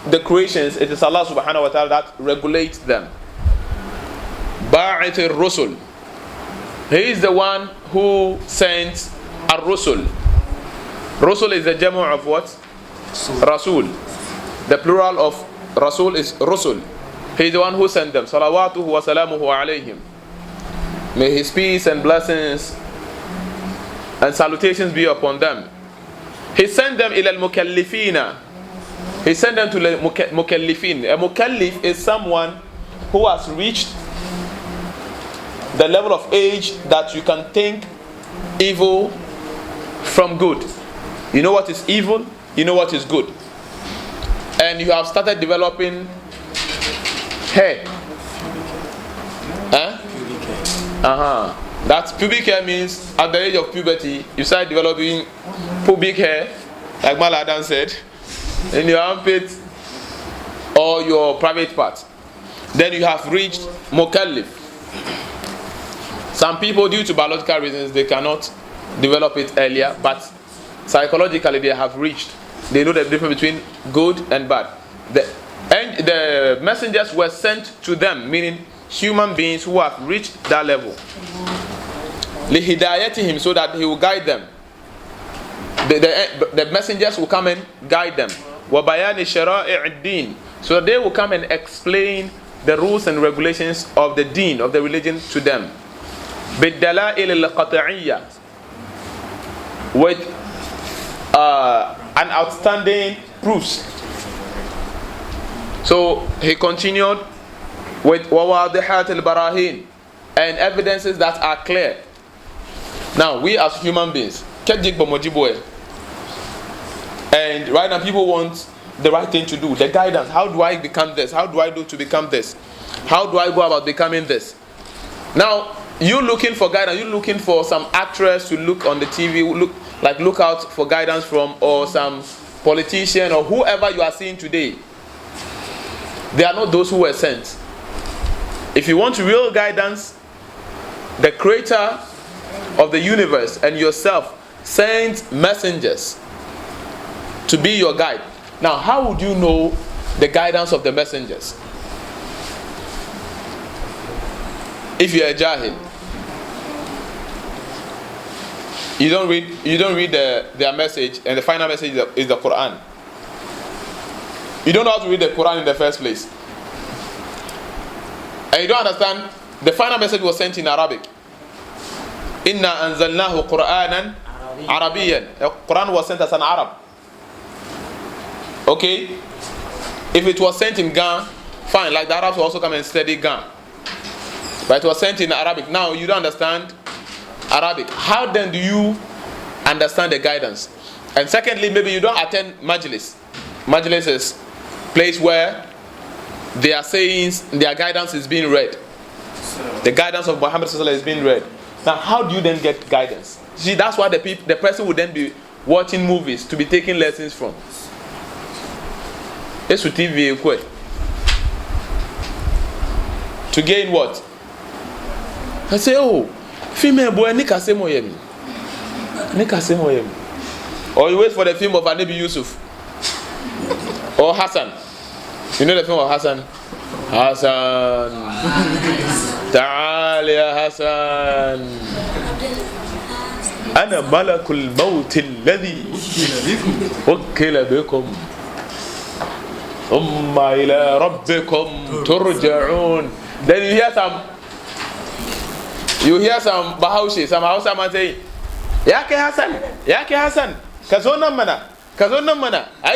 the creations, it is Allah subhanahu wa ta'ala that regulates them. Ba'ith al-Rusul. He is the one who sent al-Rusul. Rusul is the jamu of what? Rasul. The plural of Rasul is Rusul. He is the one who sent them. Salawatuhu wa salamuhu alayhim. May his peace and blessings and salutations be upon them. He sent them ila al-mukallifina. He sent them to the mukallifin. A mukallif is someone who has reached the level of age that you can think evil from good. You know what is evil, you know what is good. And you have started developing hair. That pubic hair means at the age of puberty, you start developing pubic hair, like Maladan said, in your armpit or your private part. Then you have reached mukallif. Some people, due to biological reasons, they cannot develop it earlier, but psychologically they have reached. They know the difference between good and bad. The messengers were sent to them, meaning human beings who have reached that level. لِهِدَايَتِهِمْ, so that he will guide them. The messengers will come and guide them. وَبَيَانِ شَرَائِعِ الدِّينِ, so that they will come and explain the rules and regulations of the deen, of the religion to them. بِالدَّلَائِلِ الْقَطَعِيَّةِ, with an outstanding proofs. So he continued with وَوَاضِحَاتِ الْبَرَاهِينِ, and evidences that are clear. Now we as human beings, and right now people want the right thing to do, the guidance. How do I become this? How do I do to become this? How do I go about becoming this? Now you looking for guidance, you looking for some actress to look on the TV, look out for guidance from, or some politician or whoever you are seeing today. They are not those who were sent. If you want real guidance, the creator of the universe and yourself sent messengers to be your guide. Now, how would you know the guidance of the messengers? If you are a jahil, you don't read their message, and the final message is the Quran. You don't know how to read the Quran in the first place, and you don't understand the final message was sent in Arabic. Inna anzalnahu Qur'anan Arabiyan. The Quran was sent as an Arab. Okay, if it was sent in Gan, fine. Like the Arabs will also come and study Gan, but it was sent in Arabic. Now you don't understand Arabic. How then do you understand the guidance? And secondly, maybe you don't attend Majlis. Majlis is place where their sayings, their guidance is being read. The guidance of Muhammad is being read. Now, how do you then get guidance? See, that's why the person would then be watching movies to be taking lessons from. It's with TV. To gain what? I say, oh, female boy, nika se moyemi. Or you wait for the film of Anabi Yusuf or Hassan. You know the film of Hassan? Hassan, ta'al ya Hassan, ana malakul maut alladhi wakkila bikum thumma ila rabbikum turja'un. Then you hear some Bahaushi, some Hausa man saying, Yake Hassan, kazonan mana. I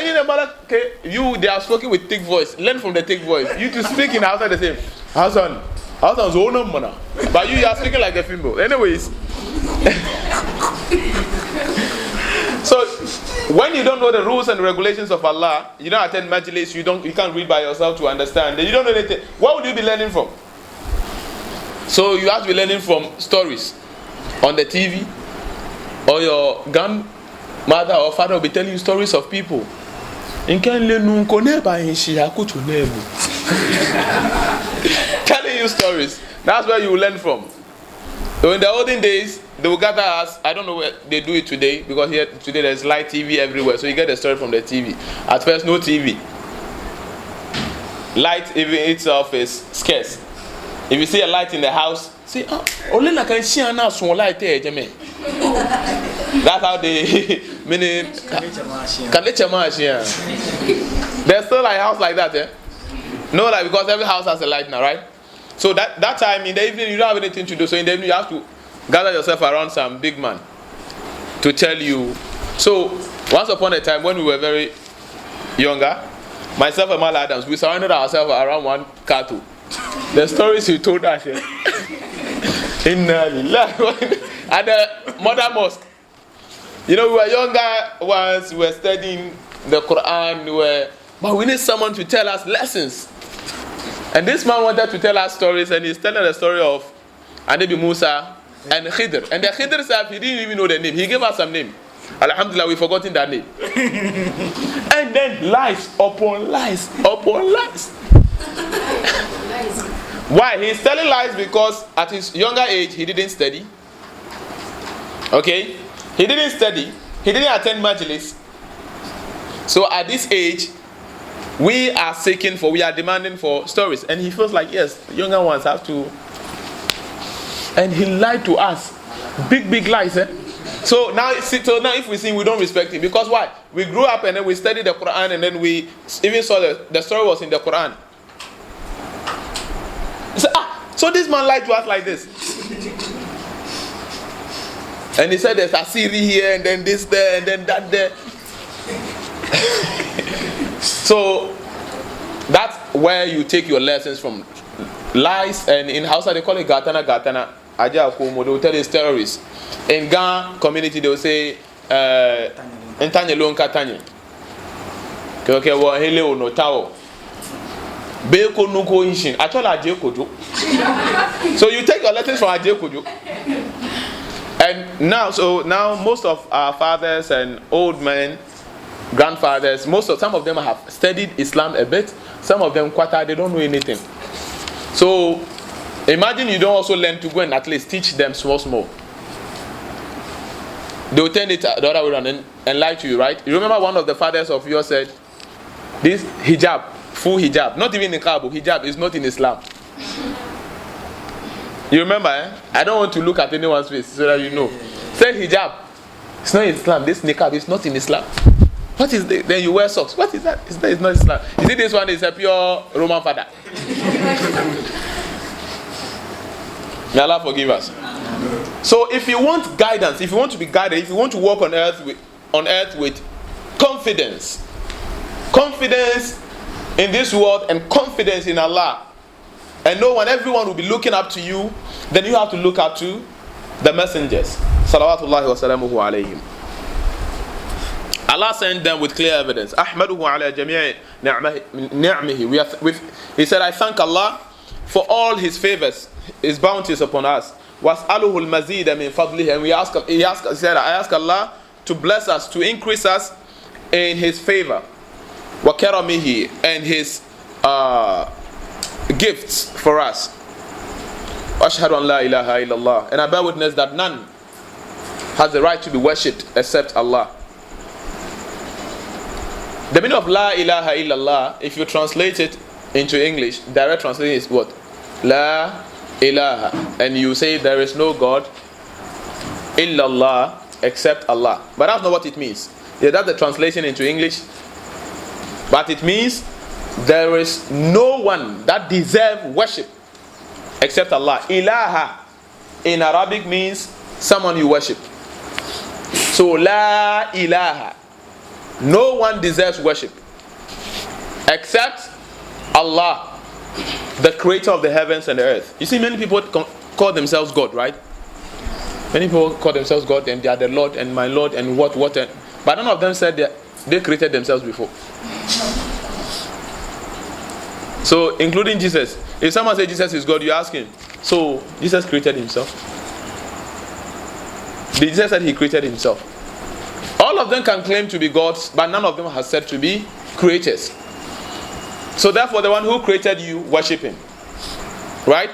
need a malak. They are speaking with thick voice. Learn from the thick voice. You to speak in Hausa the same. Hassan's zonam mana. But you are speaking like a fimbo. Anyways. So when you don't know the rules and regulations of Allah, you don't attend majlis, you can't read by yourself to understand. You don't know anything. What would you be learning from? So you have to be learning from stories on the TV, or your grandmother or father will be telling you stories of people. Telling you stories. That's where you will learn from. So in the olden days, they will gather us. I don't know where they do it today, because here today there's live TV everywhere. So you get the story from the TV. At first, no TV. light even itself is scarce. If you see a light in the house, say, only I can see now small light there, Jimmy. That's how they meaning. There's still like a house like that, eh? No, like because every house has a light now, right? So that time in the evening you don't have anything to do. So in the evening you have to gather yourself around some big man to tell you. So once upon a time when we were very younger, myself and Mal Adams, we surrounded ourselves around one cattle. The stories he told us at the Mother Mosque. You know, we were younger once, we were studying the Quran, but we need someone to tell us lessons. And this man wanted to tell us stories, and he's telling the story of Anabi Musa and Khidr. And the Khidr said he didn't even know the name. He gave us some name. Alhamdulillah, we've forgotten that name. And then lies upon lies upon lies. Why? He's telling lies because at his younger age, he didn't study. Okay? He didn't study. He didn't attend majlis. So at this age, we are demanding for stories. And he feels like, yes, younger ones have to. And he lied to us. Big lies, eh? So now if we see, we don't respect him. Because why? We grew up and then we studied the Quran and then we even saw the story was in the Quran. So this man lied to us like this. And he said there's a Siri here and then this there and then that there. So that's where you take your lessons from. Lies, and in Hausa they call it Gatana. Aja Akumo, they will tell you stories. In Ga community they will say Entanye lo nkatanye. Okay, well hele ono tao. Beko nuko inshin. Actually Aje Kojo. So you take your lessons from Aje Kojo. And now most of our fathers and old men, grandfathers, some of them have studied Islam a bit. Some of them they don't know anything. So imagine you don't also learn to go and at least teach them small. They will turn it the other way around and lie to you, right? You remember one of the fathers of yours said, this hijab, full hijab, not even in Kaaba, hijab is not in Islam. You remember, eh? I don't want to look at anyone's face so that you know. Said hijab, it's not in Islam. This niqab is not in Islam. What is the, then you wear socks? What is that? It's not Islam. You see, this one is a pure Roman father. May Allah forgive us. So if you want guidance, if you want to be guided, if you want to walk on earth with confidence in this world and confidence in Allah, and know when everyone will be looking up to you, then you have to look up to the messengers. Salawatullahi wa salamuhu alayhim. Allah sent them with clear evidence. Ahmaduhu ala jami'i ni'amihi. He said, I thank Allah for all His favors, His bounties upon us. Was'aluhu al-mazida min fadlihi. And he said, I ask Allah to bless us, to increase us in His favor. Wa karamihi, and His gifts for us. Ashhadu an la ilaha illallah. And I bear witness that none has the right to be worshipped except Allah. The meaning of la ilaha illallah, if you translate it into English, direct translation is what? La ilaha. And you say there is no God illallah except Allah. But that's not what it means. Yeah, that's the translation into English. But it means there is no one that deserves worship except Allah. Ilaha in Arabic means someone you worship. So la ilaha. No one deserves worship except Allah, the creator of the heavens and the earth. You see, many people call themselves God, right? Many people call themselves God and they are the Lord and my Lord and what. But none of them said they created themselves before. So, including Jesus. If someone says Jesus is God, you ask him, so Jesus created himself? Jesus said he created himself. All of them can claim to be gods, but none of them has said to be creators. So therefore, the one who created you, worship him. Right?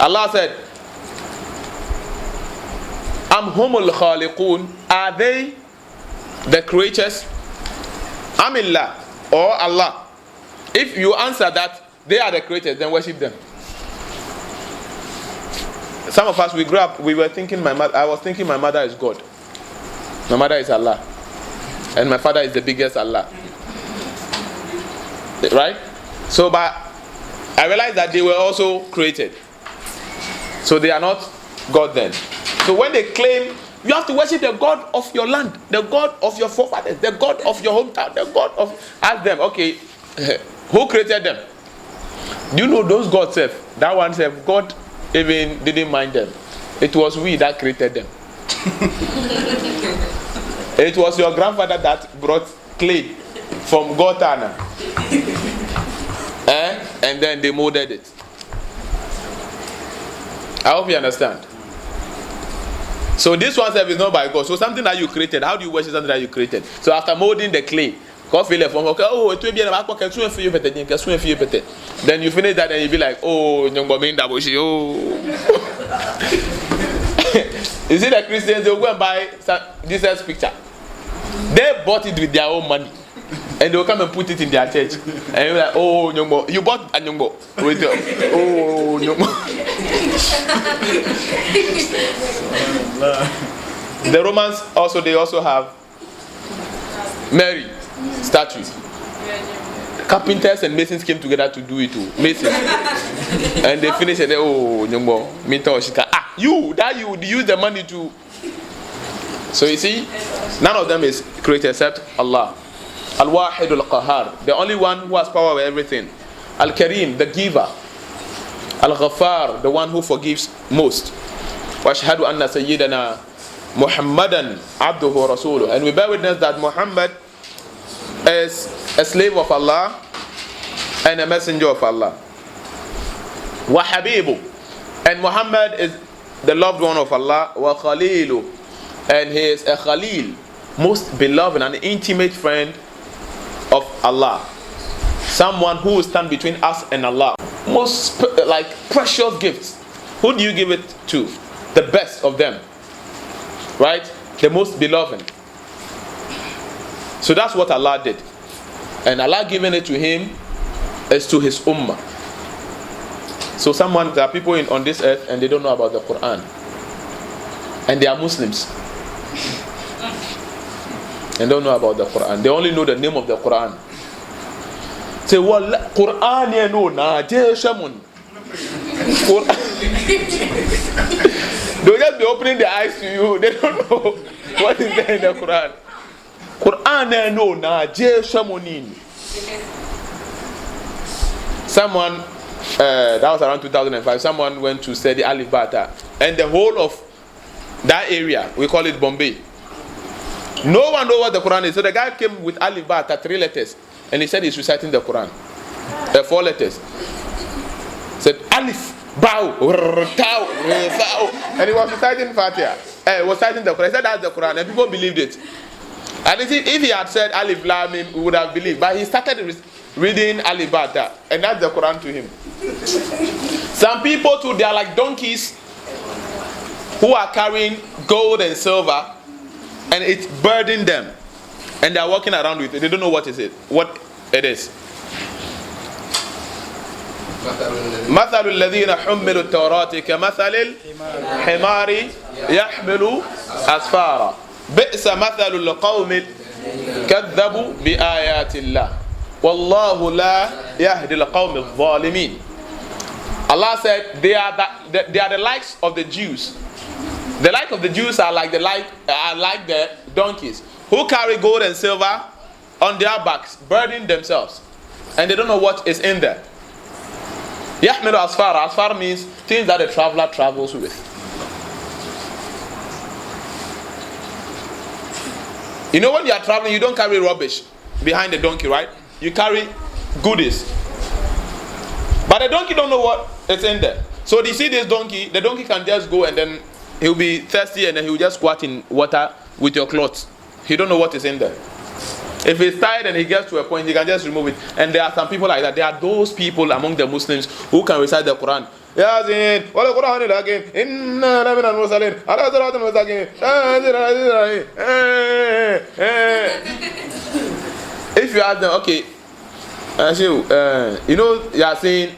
Allah said, Am humul khaliqun, are they the creatures? Amillah, or Allah. If you answer that they are the creators, then worship them. Some of us, we grew up, we were thinking I was thinking my mother is God. My mother is Allah. And my father is the biggest Allah. Right? So, but I realized that they were also created. So they are not God then. So when they claim, you have to worship the God of your land, the God of your forefathers, the God of your hometown, the God of... Ask them, okay, who created them? Do you know those gods, that one said, God even didn't mind them. It was we that created them. It was your grandfather that brought clay from Gotana. And then they molded it. I hope you understand. So this one is not by God. So something that you created, how do you worship something that you created? So after molding the clay, then you finish that and you be like, oh. You see the Christians, they'll go and buy Jesus' picture. They bought it with their own money. And they'll come and put it in their church. And you're like, oh, Nyongbo. You bought a Nyongbo. Oh, Nyongbo. The Romans they also have Mary statues. Carpenters and masons came together to do it too. Masons. And they finished and they, oh, Nyongbo. You use the money to. So you see, none of them is created except Allah. Al-Wahid al-Qahar, the only one who has power over everything. Al-Karim, the giver. Al-Ghaffar, the one who forgives most. Wa ashhadu anna sayyidana Muhammadan abduhu wa rasuluh. And we bear witness that Muhammad is a slave of Allah and a messenger of Allah. Wa Habibu, and Muhammad is the loved one of Allah. Wa Khalilu, and he is a Khalil, most beloved and intimate friend of Allah. Someone who will stand between us and Allah. Most precious gifts. Who do you give it to? The best of them. Right? The most beloved. So that's what Allah did. And Allah giving it to him is to his ummah. So there are people on this earth and they don't know about the Quran. And they are Muslims. And don't know about the Quran. They only know the name of the Quran. Say, well, Quran you know na Jeshamun. They'll just be opening their eyes to you. They don't know what is there in the Quran. Quran you know na Jeshamunin. Someone, that was around 2005, someone went to study Alif Bata. And the whole of that area, we call it Bombay. No one knows what the Quran is. So the guy came with Alif Bata, 3 letters. And he said he's reciting the Quran. 4 letters. Said Alif, Bao, Tau, Fao. And he was reciting Fatiha. He was reciting the Quran. He said that's the Quran. And people believed it. And if he had said Alif Lam Mim, we would have believed. But he started reading Alif Bata. And that's the Quran to him. Some people too, they are like donkeys who are carrying gold and silver. And it's burdening them. And they are walking around with it. They don't know what it is. مثل الذين حملوا التوراة كمثل الحمار يحمل أسفارا بئس مثل القوم كذبوا بآيات الله والله لا يهدي القوم الظالمين. Allah said they are the likes of the Jews. The like of the Jews are like the donkeys who carry gold and silver on their backs, burdening themselves, and they don't know what is in there. Yahmilu asfar. Asfar means things that the traveler travels with. You know, when you are traveling, you don't carry rubbish behind the donkey, right? You carry goodies. But the donkey don't know what is in there. So you see this donkey, the donkey can just go and then he'll be thirsty and then he'll just squat in water with your clothes. He don't know what is in there. If he's tired and he gets to a point, he can just remove it. And there are some people like that. There are those people among the Muslims who can recite the Quran. If you ask them, okay, You know, you are saying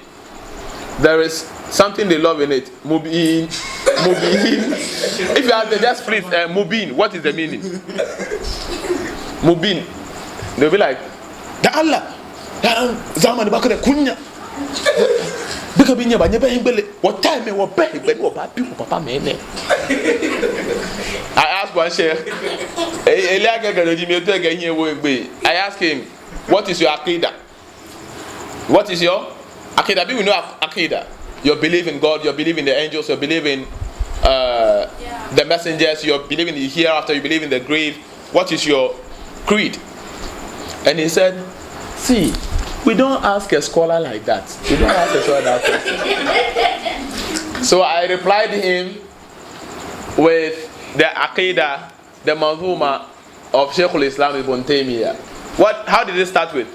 there is something they love in it. Mubin. If you have to just please, Mubin, what is the meaning? Mubin. They'll be like, Da Allah, Zaman Bakare Kunya. Bikabinya Banyaba Himbele, what time will pay, but what people, Papa Mene. I asked one sheikh, I asked him, what is your Aqidah? What is your Aqidah? We know Aqidah. You believe in God, you believe in the angels, you believe in the messengers, you believe in the hereafter, you believe in the grave. What is your creed? And he said, see, we don't ask a scholar like that. We don't ask a scholar that question. So I replied to him with the Aqidah, the Manzuma of Shaykh al-Islam Ibn Taymiyyah. How did it start with?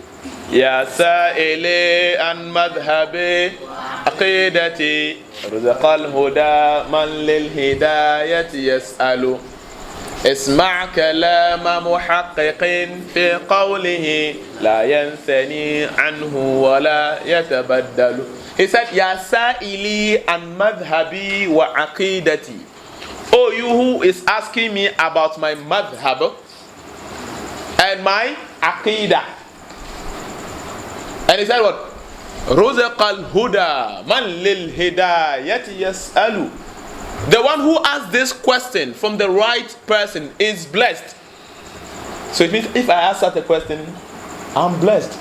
Ya sa'ili an madhhabi aqidati rizqal huda man lil hidayati yas'alu اسمع كلام محقق في قوله لا ينثني عنه ولا يتبدل. He said, Ya sa'ili an madhhabi wa aqidati. Oh, you who is asking me about my madhhab and my aqidah. And he said what? Ruzaqal huda man lil hidayati yas'alu. The one who asks this question from the right person is blessed. So it means if I ask such a question, I'm blessed.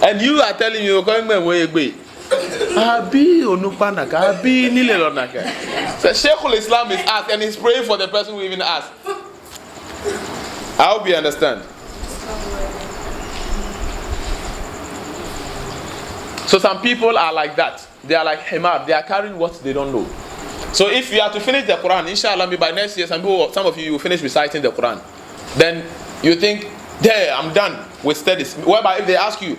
And you are telling me you're going my way. Abi onupanaka, abi nilelonaka. So Shaykh al-Islam is asked and he's praying for the person who even asked. I hope you understand. So some people are like that. They are like himar. They are carrying what they don't know. So if you have to finish the Quran, inshallah, by next year, some of you will finish reciting the Quran. Then you think, there, I'm done with studies. Whereby if they ask you,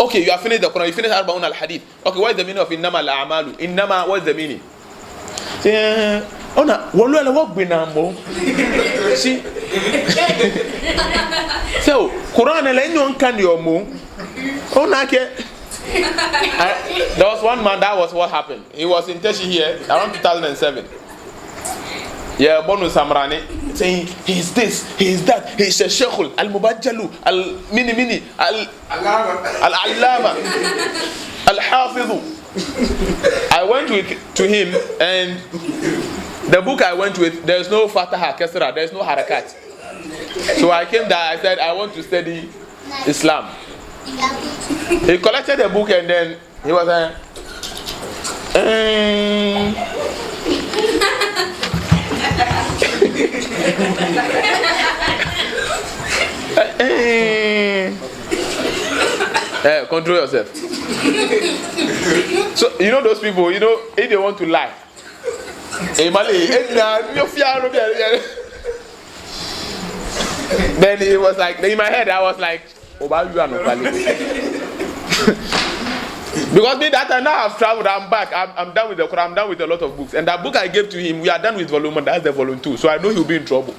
okay, you have finished the Quran, you finished Arba'un al-Hadith. Okay, what is the meaning of innama al-a'malu? Innama, what is the meaning? See? So, Quran al-Inyon kan yomu. There was one man, that was what happened. He was in Teshi here around 2007. Yeah, Bonu Samrani saying he's this, he's that, he's a Sheikhul, Al-Mubajjalu, Al-Mini, Al-Allama, Al-Hafidhu. I went to him, and the book I went with, there's no Fataha, Kasra, there's no Harakat. So I came there, I said, I want to study Islam. He collected the book and then he was like, control yourself. So you know those people, you know, if they want to lie, then he was like, in my head I was like, because me that time now I've traveled, I'm back, I'm done with the Quran, I'm done with a lot of books. And that book I gave to him, we are done with volume 1, that's the volume 2. So I know he'll be in trouble.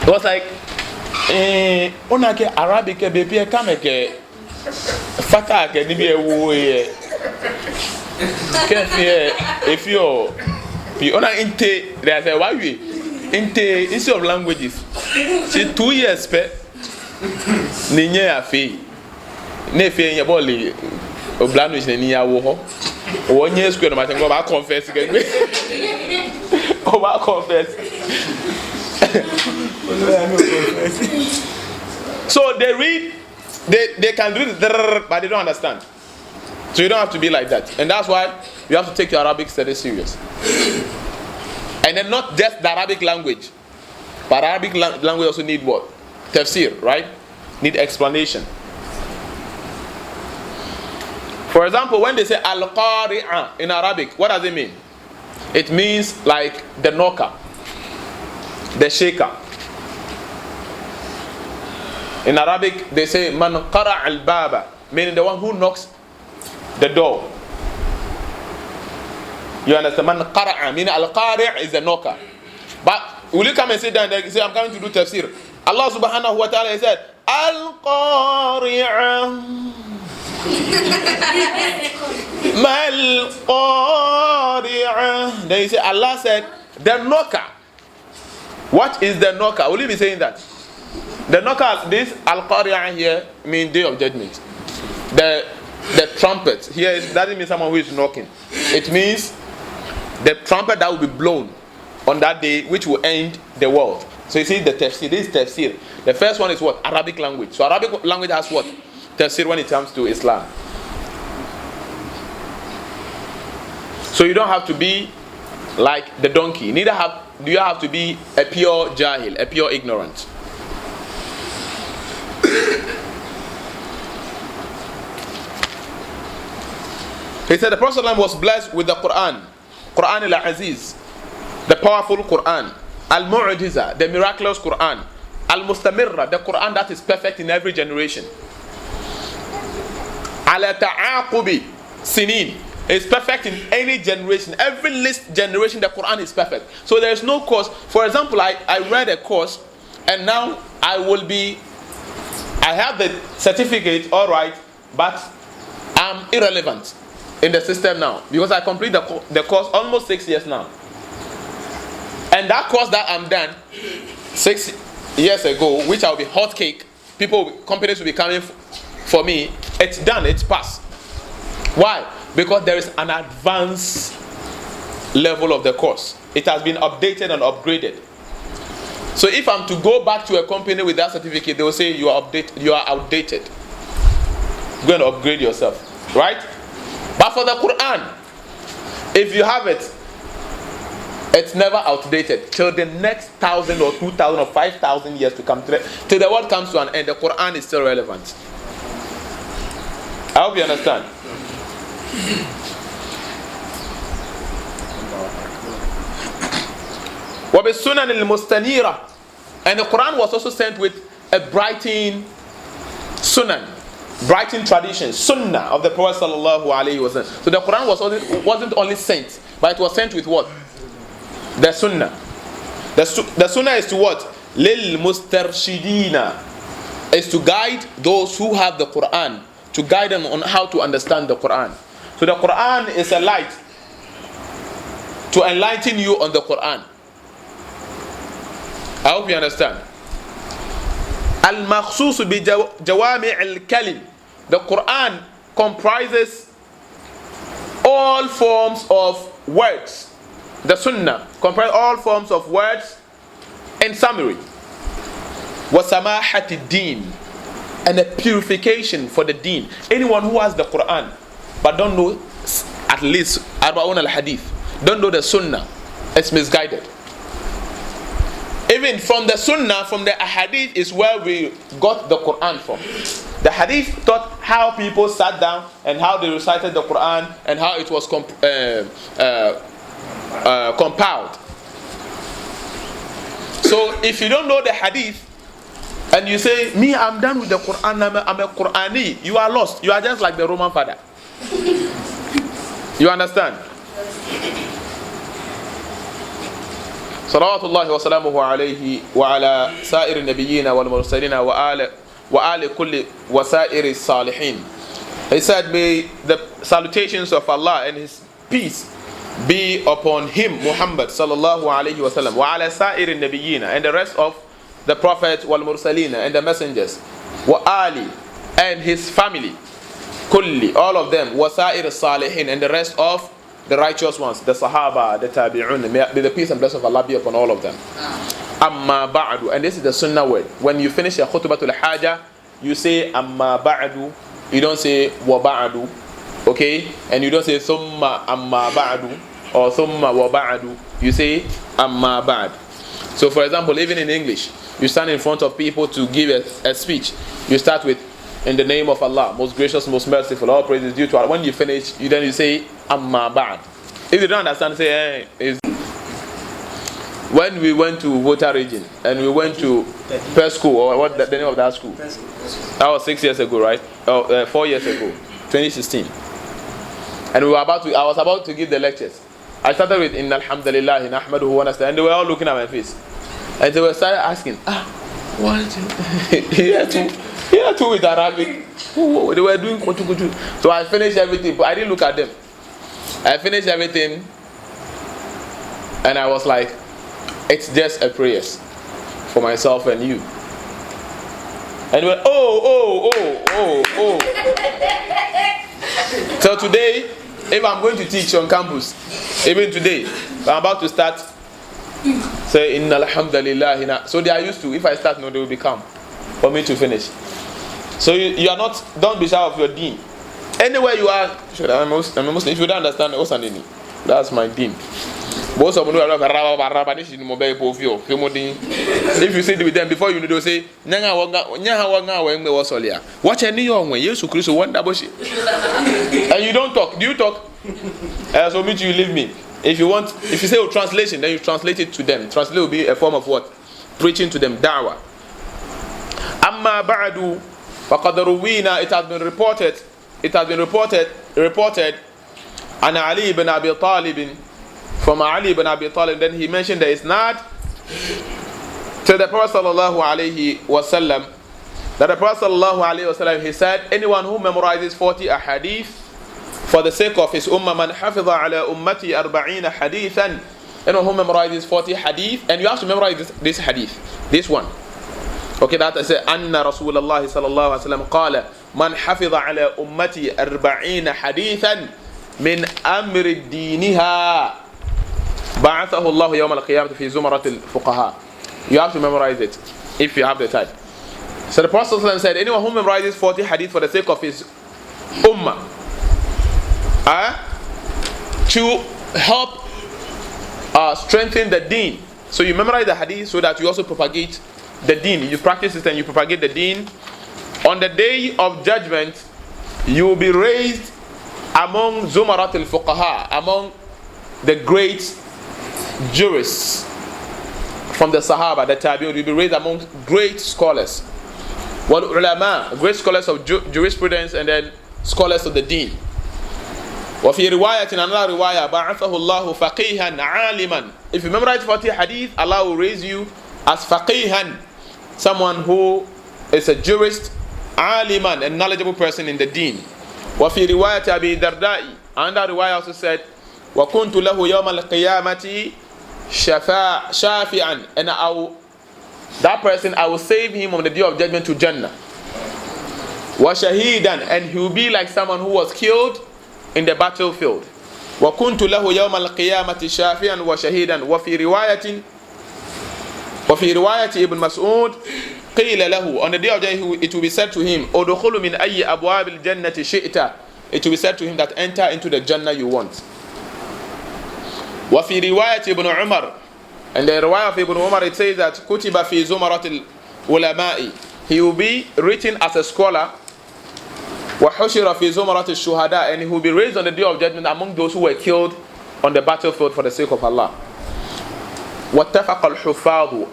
It was like, onake Arabic baby kameke fata ke ni be wo ye. If you ona inte, they say why we inte instead of languages. See 2 years pe ninye afi. Ne fe nya boli oblano is ni ya wo ho. Wonye square no ma tengo ba confess ke gbe. O ba confess. So they read, they can read, but they don't understand. So you don't have to be like that. And that's why you have to take your Arabic studies serious. And then not just the Arabic language, but Arabic language also need what? Tafsir, right? Need explanation. For example, when they say Al-Qari'ah in Arabic, what does it mean? It means like the knocker, the shaker. In Arabic, they say Man qara' al-baba, meaning the one who knocks the door. You understand? Man qara'a, meaning al-qari' is the knocker. But will you come and sit down and say, I'm coming to do tafsir? Allah subhanahu wa ta'ala said, Al-Qari'ah. Mal-Qari'ah. Then you say, Allah said, the knocker. What is the knocker? Will you be saying that? The knocker, this Al-Qari'ah here means day of judgment. The trumpet here doesn't mean someone who is knocking. It means the trumpet that will be blown on that day, which will end the world. So you see the tafsir. This is tafsir. The first one is what? Arabic language. So Arabic language has what? Tafsir when it comes to Islam. So you don't have to be like the donkey. Neither do you have to be a pure jahil, a pure ignorant. He said the Prophet was blessed with the Quran. Quran al-Aziz, the powerful Quran. Al-Mu'jiza, the miraculous Quran. Al-Mustamirra, the Quran that is perfect in every generation. Ala ta'aqubi sinin, it's perfect in any generation. Every list generation, the Quran is perfect. So there is no course. For example, I read a course, and now I have the certificate, all right, but I'm irrelevant in the system now because I complete the course almost 6 years now. And that course that I'm done 6 years ago, which I'll be hot cake, companies will be coming for me. It's done, it's passed. Why? Because there is an advanced level of the course. It has been updated and upgraded. So if I'm to go back to a company with that certificate, they will say you are outdated. Go and upgrade yourself, right? But for the Quran, if you have it, it's never outdated till the next 1,000 or 2,000 or 5,000 years to come, till the world comes to an end. The Quran is still relevant. I hope you understand. وَبِالسُّنَنِ الْمُسْتَنِيرَةِ, and the Quran was also sent with a brighten sunan, brighten tradition, sunnah of the Prophet sallallahu alaihi wasallam. So the Quran wasn't only sent, but it was sent with what? The sunnah. The sunnah is to what? Lil mustarshidina, is to guide those who have the Quran, to guide them on how to understand the Quran. So the Quran is a light to enlighten you on the Quran. I hope you understand. Al-Makhsus bi Jawami' al-Kalim. The Quran comprises all forms of words. The Sunnah comprises all forms of words in summary. Wa samahati din, and a purification for the deen. Anyone who has the Quran but don't know at least Arba'un al-Hadith, don't know the Sunnah, is misguided. Even from the Sunnah, from the Hadith is where we got the Quran from. The Hadith taught how people sat down and how they recited the Quran and how it was compiled. So if you don't know the Hadith and you say, me, I'm done with the Quran, I'm a Qurani, you are lost. You are just like the Roman father. You understand? صلوات الله وسلامه عليه وعلى سائر النبيين والمرسلين وآل كل وسائر الصالحين. He said, may the salutations of Allah and His peace be upon him, Muhammad sallallahu alayhi wa sallam, وعلى سائر النبيين, and the rest of the prophets والمرسلين and the messengers, وآل, and his family, kulli, all of them, وسائر الصالحين, and the rest of the righteous ones, the Sahaba, the Tabi'un, may the peace and blessing of Allah be upon all of them. Amma ba'du, and this is the Sunnah word. When you finish a khutbatul haja, you say amma ba'du. You don't say wa ba'du, okay? And you don't say thumma amma ba'du or thumma wa ba'du. You say amma ba'd. So, for example, even in English, you stand in front of people to give a speech. You start with, in the name of Allah, most gracious, most merciful, all praise is due to Allah. When you finish, you say amma ba'd. If you don't understand, say when we went to Volta region and we went to Perth school, or what the name of that school? That was 6 years ago, right? 4 years ago, 2016. And I was about to give the lectures. I started with Inna alhamdulillah nahmaduhu wa nasta'in, and they were all looking at my face. And they were started asking, What? Here too with Arabic. Oh, they were doing kutu. So I finished everything, but I didn't look at them. I finished everything, and I was like, it's just a prayer for myself and you. And we went, oh. So today, if I'm going to teach on campus, even today, I'm about to start, say, Inna alhamdulillah. So they are used to, if I start, no, they will become for me to finish. So you are not, don't be shy of your deen. Anywhere you are, I'm a Muslim. If you don't understand, that's my deen. Most of them know if you sit with them before you know, they'll say, watch any young when Jesus Christ wonder about it. And you don't talk. Do you talk? So meet you leave me. If you say translation, then you translate it to them. Translate will be a form of what? Preaching to them, da'wah. Amma ba'du faqad ruwina, it has been reported an Ali ibn Abi Talib, from Ali ibn Abi Talib. Then he mentioned the isnad to the Prophet sallallahu alaihi wasallam, that the Prophet sallallahu alaihi wasallam, he said, anyone who memorizes 40 ahadith for the sake of his ummah, man hafidha ala ummati 40 hadithan, anyone who memorizes 40 hadith, and you have to memorize this hadith, this one. Okay, that I say, anna Rasulullah sallallahu alaihi wasallam qala man hafidha ala ummati 40 hadithan min amri diniha ba'athahu Allah yawm al-qiyamah fi zumarat al-fuqaha. You have to memorize it if you have the time. So the Prophet sallallahu alaihi wasallam said, anyone who memorizes 40 hadith for the sake of his ummah, to help strengthen the deen. So you memorize the hadith so that you also propagate the deen. You practice it and you propagate the deen. On the day of judgment, you will be raised among Zumarat al-Fuqaha, among the great jurists from the Sahaba, the Tabi'un. You'll be raised among great scholars. Wal ulama, great scholars of jurisprudence, and then scholars of the deen. وفي رواية, in another riwayah, بعثه الله فقيها عالما. If you memorize 40 hadith, Allah will raise you as faqihan, someone who is a jurist, aliman, a knowledgeable person in the deen. وفي رواية أبي درداء, another riwayah also said, وكنت له يوم القيامة شافعا, and that person, I will save him on the day of judgment to Jannah. وشهيدا, and he will be like someone who was killed in the battlefield. وكنت له يوم القيامة شافعا وشهيدا. وفي رواية ابن مسعود قيل له, on the day of judgment it will be said to him, ادخل من أي أبواب الجنة شئت. It will be said to him that enter into the Jannah you want. وفي رواية ابن عمر, and the riwayah of Ibn Umar, it says that كتب في زمرة العلماء, he will be written as a scholar. وحشر في زمرة الشهداء, and he will be raised on the day of judgment among those who were killed on the battlefield for the sake of Allah. واتفق الحفاظ,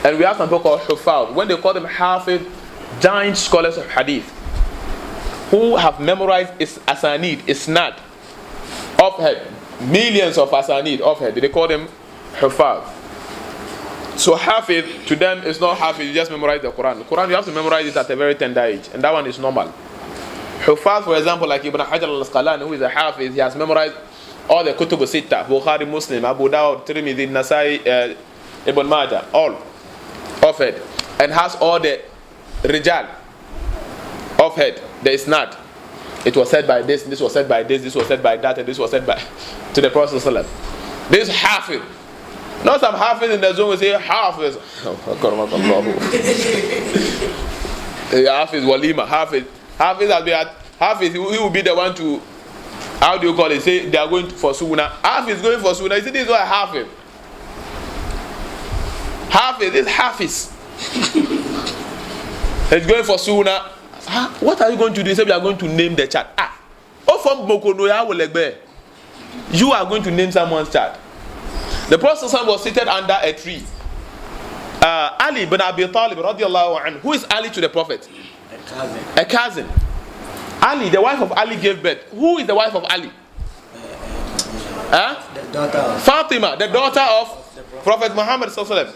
and we have some people called Hufaz. When they call them Hafid, giant scholars of hadith who have memorized asanid, isnad, of head, millions of asanid of head, they call them Hufaz. So Hafid, to them, is not Hafid, you just memorize the Quran. The Quran, you have to memorize it at a very tender age, and that one is normal. Hufaz, for example, like Ibn Hajar al-Asqalani, who is a Hafiz, he has memorized all the Kutub al-Sitta, Bukhari, Muslim, Abu Dawud, Tirmidhi, Nasai, Ibn Majah, all of it, and has all the Rijal of it. There is not. It was said by this, this was said by this, this was said by that, and this was said by to the Prophet ﷺ. This Hafiz. Not some Hafiz in the zone will say Hafiz. Hafiz Walima, Hafiz he will be the one to, how do you call it? Say they are going for Sunnah. Hafiz is going for Sunnah. You see, this is what Hafiz. Hafiz, this Hafiz. He's going for Sunnah. What are you going to do? He said we are going to name the child. You are going to name someone's child. The Prophet was seated under a tree. Ali ibn Abi Talib radiallahu anhu. Who is Ali to the Prophet? A cousin. Ali, the wife of Ali, gave birth. Who is the wife of Ali? The daughter of Fatima, the daughter of Prophet Muhammad sallallahu alaihi wasallam.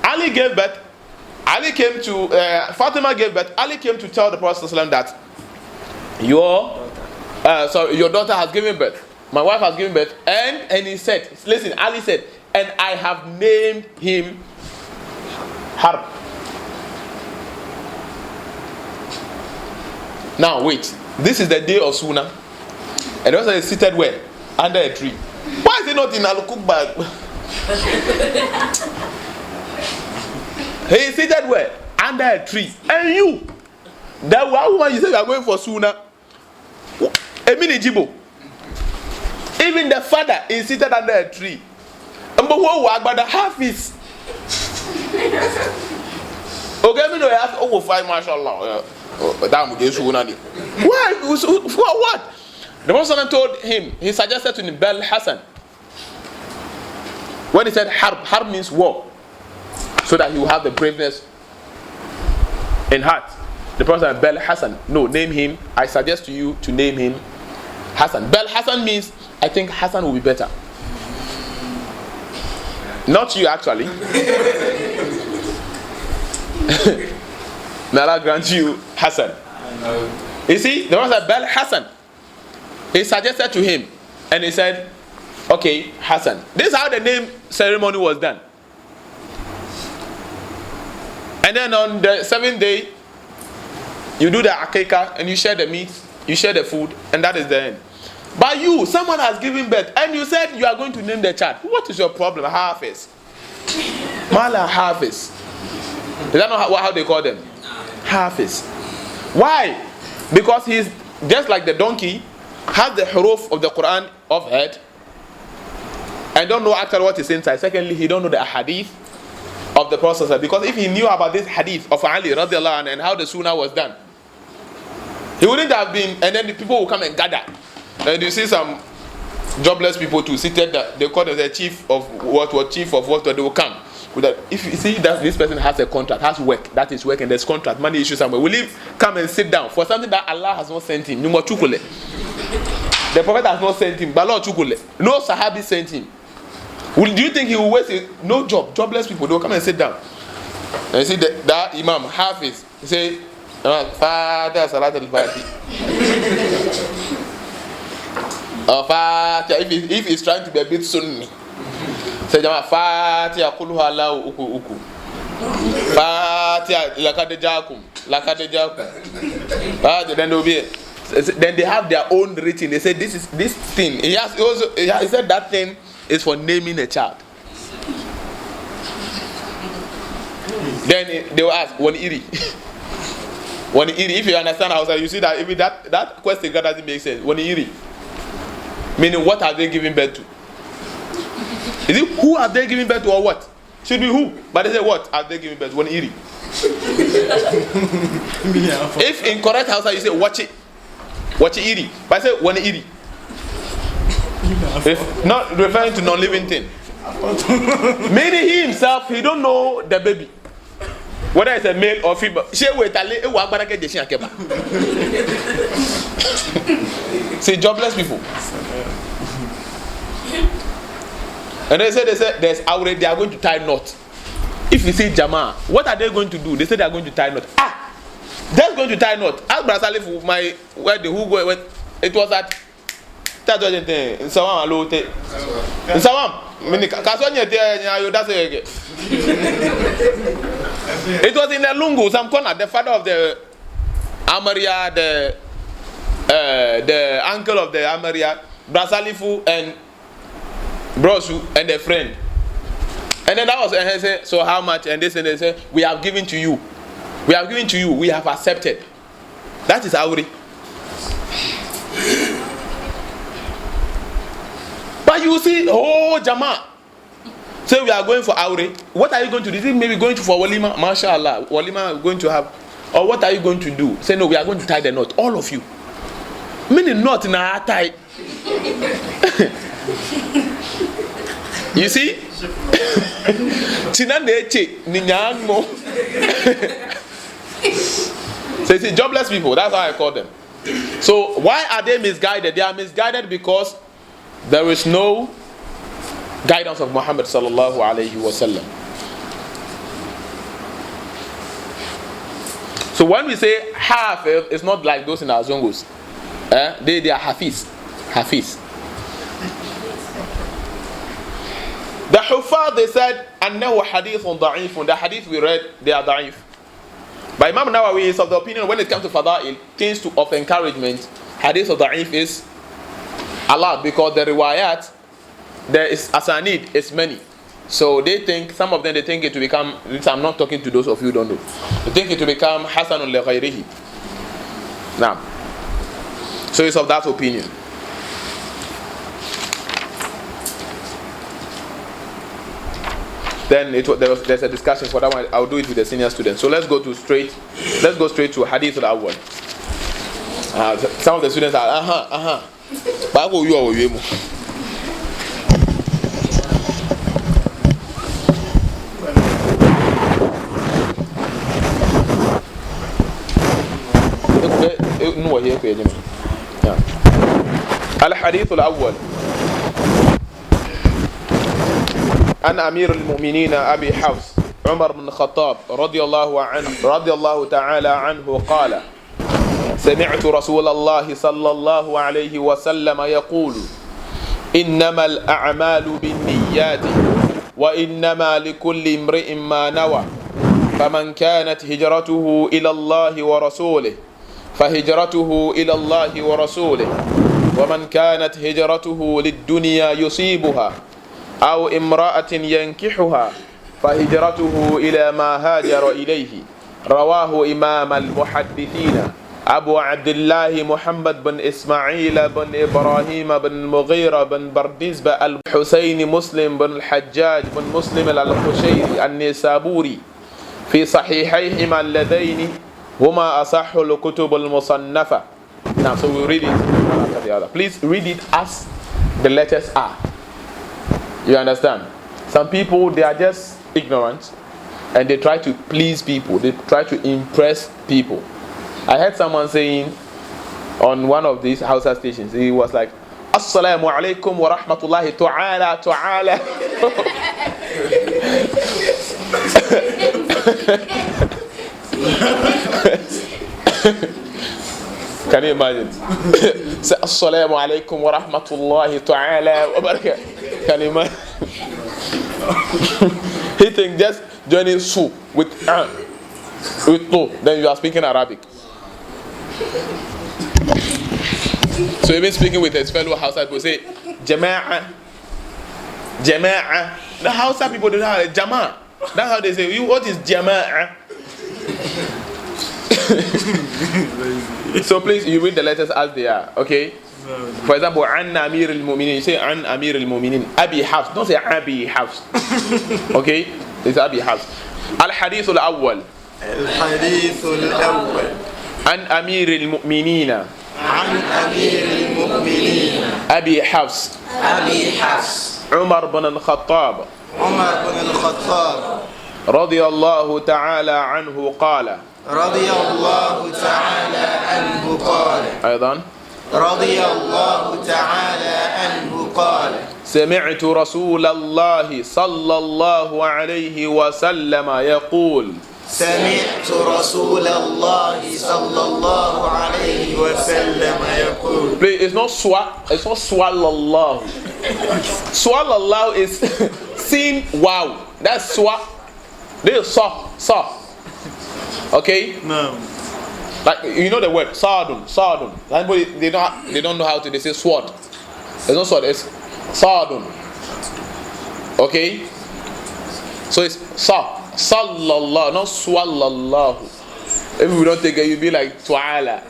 Ali gave birth. Ali came to, Fatima gave birth. Ali came to tell the Prophet ﷺ that your daughter has given birth. My wife has given birth. And he said, listen, Ali said, and I have named him Harb. Now wait, this is the day of Sunnah. And also is seated where? Under a tree. Why is he not in Al-Qubba? He is seated where? Under a tree. And you, that one woman you say you are going for Sunnah. Emini Jibo. Even the father is seated under a tree. But the half is. Okay, me know you have over 5, mashallah. Why? For what? The Prophet told him, he suggested to him, Bel Hassan. When he said Harb means war. So that he will have the braveness in heart. The Prophet said, Bel Hassan. No, name him. I suggest to you to name him Hassan. Bel Hassan means, I think Hassan will be better. Not you, actually. May Allah grant you Hassan. You see, the Prophet said, Bel Hassan. He suggested to him, and he said, okay, Hassan. This is how the name ceremony was done. And then on the 7th day, you do the akeka, and you share the meat, you share the food, and that is the end. But you, someone has given birth, and you said you are going to name the child. What is your problem? Hafiz. Mala Hafiz. Is that not how they call them? Hafiz. Why? Because he's just like the donkey, has the huruf of the Quran of head, and don't know actually what is inside. Secondly, he don't know the hadith of the Prophet. Because if he knew about this hadith of Ali radiallahu anhu and how the sunnah was done, he wouldn't have been, and then the people will come and gather. And you see some jobless people too, seated that they call them the chief of what, they will come. If you see that this person has a contract, has work, that is work, and there's contract, money issue somewhere, will he come and sit down for something that Allah has not sent him? The Prophet has not sent him, but Allah chukule. No Sahabi sent him. Do you think he will waste it? No job, jobless people, they will come and sit down. And you see that Imam Hafiz, he say, Father Salat al-Fatih. If he's trying to be a bit Sunni, say Fatiha kulha lahu uku. Fatiha lakad jakum. Then they have their own written. They say this thing. He said that thing is for naming a child. Then they will ask one iri. One iri. If you understand Hausa, you see that if that question doesn't make sense. One iri. Meaning, what are they giving birth to? Is it who are they giving birth to or what? Should be who. But they say what are they giving birth to? One iri. If in correct Hausa you say watch it iri. But I say one iri. If not referring to non-living thing. Meaning he himself, he don't know the baby. Whether it's a male or female. See, jobless people. And they say there's already they are going to tie knot. If you see Jama, what are they going to do? They say they are going to tie knot. They're going to tie knot. Ask Brasalif with my who it was at that wasn't in Sawam Alote. In Sawam, it was in the Lungu, some corner, the father of the Amaria, the uncle of the Amaria, Brasalifu and Brosu and their friend. And then that was, and he said, so how much? And this and they said, we have given to you. We have given to you. We have accepted. That is Auri. But you see, oh Jama, say we are going for Auri. What are you going to do? Is it maybe going to for Walima? MashaAllah, Walima going to have. Or what are you going to do? Say no, we are going to tie the knot. All of you. Meaning knot na tie. You see? So you see, jobless people, that's how I call them. So why are they misguided? They are misguided because there is no guidance of Muhammad sallallahu alayhi wa sallam. So when we say Hafiz, it's not like those in our Zongos. They are Hafiz. Hafiz. The Huffaz, they said, أنه حديث ضعيف. The hadith we read, they are ضعيف. But Imam Nawawi is of the opinion when it comes to Fada'il, things of encouragement, hadith of ضعيف is allowed because the riwayat, there is asanid, is many. So they think, some of them, they think it will become, I'm not talking to those of you who don't know, they think it will become Hasanun li ghayrihi. Now, so it's of that opinion. Then there's a discussion for that one. I'll do it with the senior students. So let's go straight to Hadith al-Awwal. Some of the students are Bible you are الحديث الأول عن أمير المؤمنين أبي حفص عمر بن الخطاب رضي الله تعالى عنه قال سمعت رسول الله صلى الله عليه وسلم يقول إنما الأعمال بالنيات وإنما لكل امرئ ما نوى فمن كانت هجرته إلى الله ورسوله فهجرته إلى الله ورسوله ومن كانت هجرته للدنيا يصيبها أو امرأة ينكحها فهجرته إلى ما هاجر إليه رواه إمام المحدثين أبو عبد الله محمد بن إسماعيل بن إبراهيم بن المغيرة بن بردزبة الحسين مسلم بن الحجاج بن مسلم القشيري النسابوري في صحيحيهما اللذين هما أصح الكتب المصنفة. Now, so we read it one after the other. Please read it as the letters are. You understand? Some people, they are just ignorant and they try to please people. They try to impress people. I heard someone saying on one of these Hausa stations, he was like, Assalamu alaikum wa rahmatullahi ta'ala ta'ala. Can you imagine? Say Assalamu alaikum wa rahmatullahi ta'ala wa barakatuh. Can you imagine? He thinks just joining su with to, then you are speaking Arabic. So even speaking with his fellow Hausa people say Jama'a. The Hausa people don't have Jama'a. That's how they say. What is Jama'a? So please, you read the letters as they are, okay? For example, An Amir al-Mu'minin. You say An Amir al-Mu'minin. Abi Hafs. Don't say Abi Hafs. Okay? It's Abi Hafs. Al-Hadith al-Awwal. الحديث الأول عن أمير المؤمنين عن أمير المؤمنين أبي حفص عمر بن الخطاب رضي الله تعالى عنه قال أيضا رضي الله تعالى عنه قال سمعت رسول الله صلى الله عليه وسلم يقول سمعت رسول الله صلى الله عليه وسلم يقول. Please, it's not swallallah. Swallallah is sin wow. That's This is saw. Okay? No. Like you know the word sardun. Anybody they don't know how to, they say sword. There's no sword, it's sardun. Okay? So it's sallallahu, not swallallahu. If we don't take it, you'll be like Tu'ala.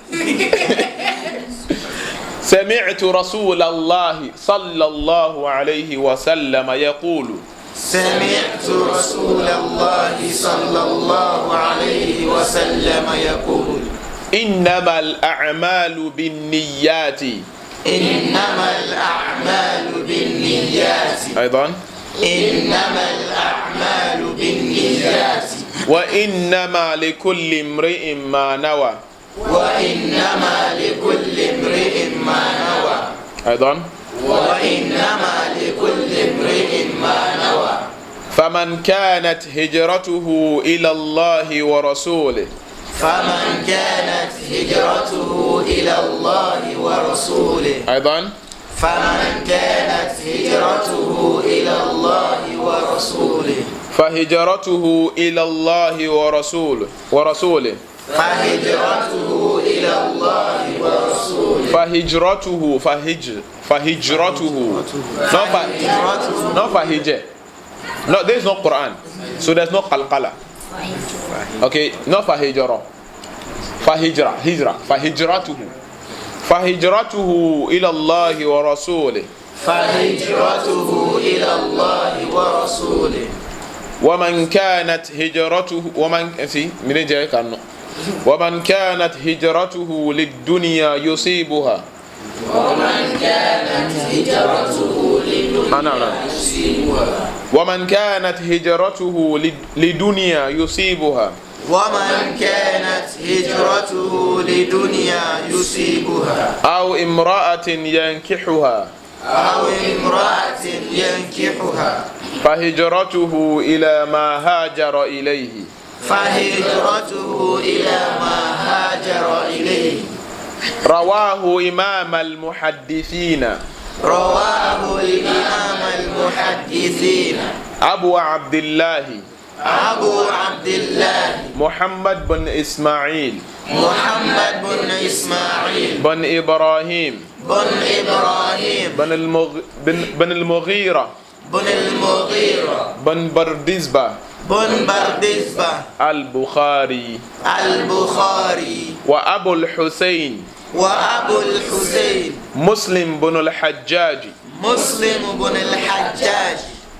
سمعت رسول الله صلى الله عليه وسلم يقول سمعت رسول الله صلى الله عليه وسلم يقول إنما الأعمال بالنيات إنما الأعمال بالنيات أيضا إنما الأعمال بالنيات وإنما لكل امرئ ما نوى وإنما لكل امرئ ما نوى أيضا وإنما لكل امرئ ما نوى فمن كانت هجرته إلى الله ورسوله فمن كانت هجرته إلى الله ورسوله أيضا فمن كانت هجرته إلى الله ورسوله فهجرته إلى الله ورسوله فهجرته إلى الله ورسوله فهجرته not فهجر. No, there is no Quran, so there's no qalqala. Okay, not فهجرة فهجرته إلى الله ورسوله فهجرته إلى الله ورسوله ومن كانت هجرته للدنيا يصيبها ومن كانت هجرته للدنيا يصيبها ومن كانت هجرته لدنيا يصيبها ومن كانت هجرته لدنيا يصيبها أو امرأة ينكحها فهجرته إلى ما هاجر إليه رواه إمام المحدثين أبو عبد الله محمد بن إسماعيل بن إبراهيم بن المغيرة بن بردزبة البخاري وأبو الحسين مسلم بن الحجاج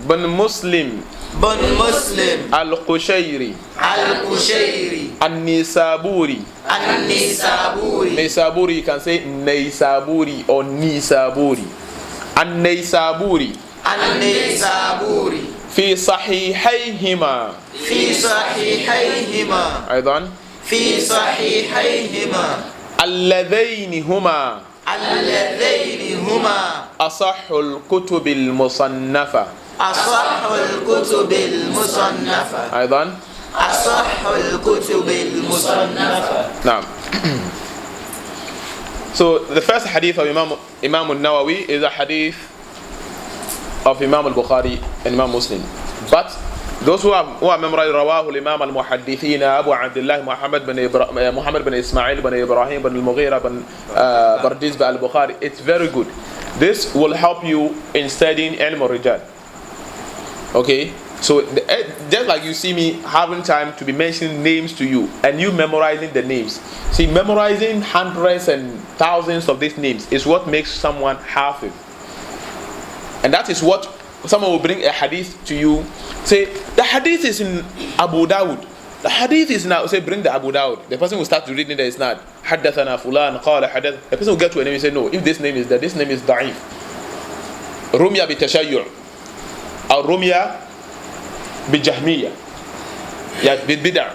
بن مسلم القشيري النيسابوري Naysaburi, you can say Naysaburi or Nisaburi. النيسابوري في صحيحيهما أيضا اللذين هما أصح الكتب المصنفة أيضا نعم. So the first hadith of Imam al-Nawawi is a hadith of Imam al-Bukhari and Imam Muslim. But those who have memorized رواه الإمام المحدثين أبو عبد الله محمد بن إسماعيل بن إبراهيم بن المغيرة بن بردزبة al-Bukhari, it's very good. This will help you in studying ilm al-rijal. Okay, so just like you see me having time to be mentioning names to you and you memorizing the names. See, memorizing hundreds and thousands of these names is what makes someone hafiz. And that is what someone will bring a hadith to you. Say, the hadith is in Abu Dawud. The hadith is now, say, bring the Abu Dawud. The person will start to reading the isnad. حدثنا فلان قال حدث. The person will get to a name and say, no, if this name is that, this name is da'if. Rumya bi tashayyu'. Or Rumya bi jahmiya. Yeah, bi bid'ah.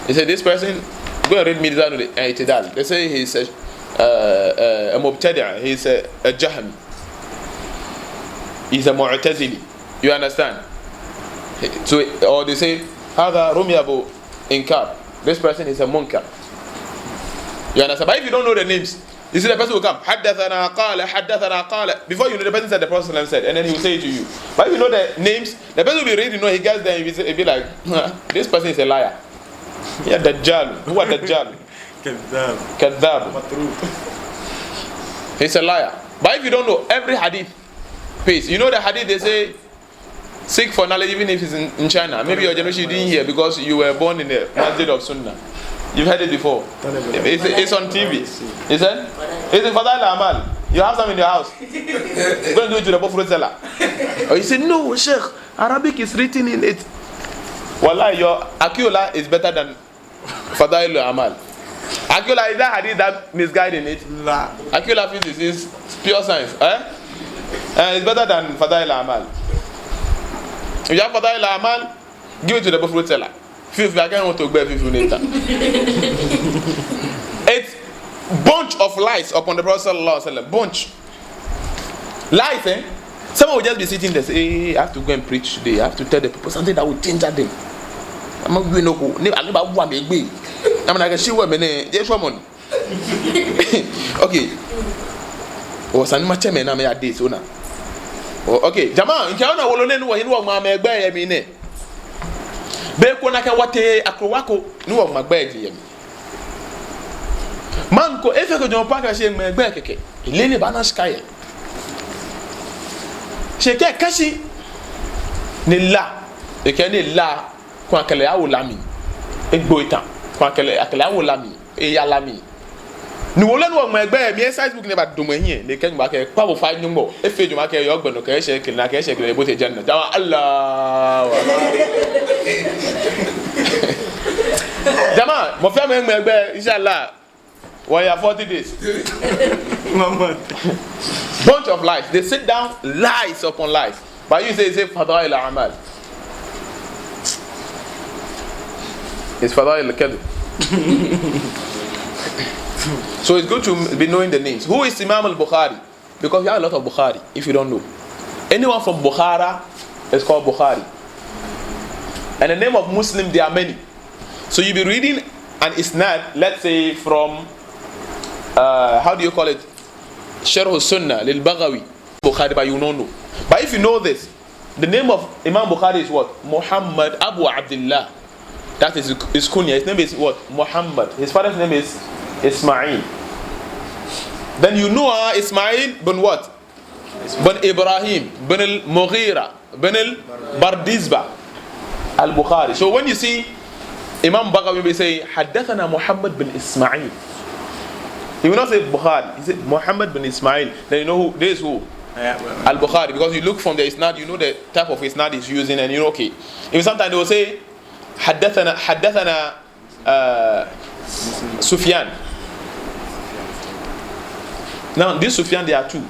He said, this person, go and read Mizan al-I'tidal. They say he's a mubtadi', he's a jahmi. He's a mu'tazili. You understand? So, or they say, هذا رمي أبو إنكار. This person is a munkar. You understand? But if you don't know the names, you see the person will come. حدثنا قال. Before you know, the person said the Prophet said, and then he will say it to you. But if you know the names, the person will be reading. You know, he gets there and he'll be like, this person is a liar. Yeah, Dajjal. Who are Dajjal? Kadhab. He's a liar. But if you don't know every hadith, please, you know the hadith they say, seek for knowledge even if it's in China. Maybe your generation didn't hear because you were born in the masjid of Sunnah. You've heard it before. It's on TV. Is it? It's in Fadail Amal. You have some in your house. Go and do it to the Bofru seller. Or you say, no, Sheikh, Arabic is written in it. Wallah, your Akiola is better than Fadail Amal. Akiola, is that hadith that misguiding it? Akiola physics is pure science. It's better than Fadail Amal. If you have Fadail Amal, give it to the Bofru seller. Fifth, I can't want to bear 50 later. It's bunch of lies upon the Prophet sallallahu alaihi wasallam. Bunch lies, eh? Someone will just be sitting there, say, hey, I have to go and preach today. I have to tell the people something that will change them. I'm not going to go. I'm like, she woman, yes, woman. Okay. Was an much man, I may add this one. Okay, Jama, in China, will only know you my bear, I mean, Bekonaka wate akrowako, no of my bed. Manko, if I could not pack a shame, my back, Lily Banaskaya. She can't cashi Nilla, the candy la, Quackale Aulami, a boita, Quackale Akalami, a yalami. No one of my bear, me size book never do here. They came back a power 5 no more. If you make a yogurt, okay, shake and like a shake, they put a gender. Allah. Jama, my family, my bear, inshallah. Why are 40 days? Bunch of lies. They sit down, lies upon lies. But you say, Fadail Amal. It's Fadail Kadib. So it's good to be knowing the names. Who is Imam al-Bukhari? Because you have a lot of Bukhari, if you don't know. Anyone from Bukhara is called Bukhari. And the name of Muslim, there are many. So you'll be reading an isnad, let's say from, how do you call it? Sharh al-Sunnah, lil-Baghawi. Bukhari, but you don't know. But if you know this, the name of Imam Bukhari is what? Muhammad Abu Abdullah. That is his kunya. His name is what? Muhammad. His father's name is Ismail. Then you know Ismail bin what? Bin Ibrahim, bin al-Mughira, bin al-Bardizba, al-Bukhari. So when you see Imam Baghawi will say, Haddathana Muhammad bin Ismail. He will not say Bukhari. He said Muhammad bin Ismail. Then you know who? This is who? Al-Bukhari. Because you look from the isnad, you know the type of isnad he's using, and you know, okay. Even sometimes they will say, Haddathana Sufyan. Now, this Sufyan, there are two.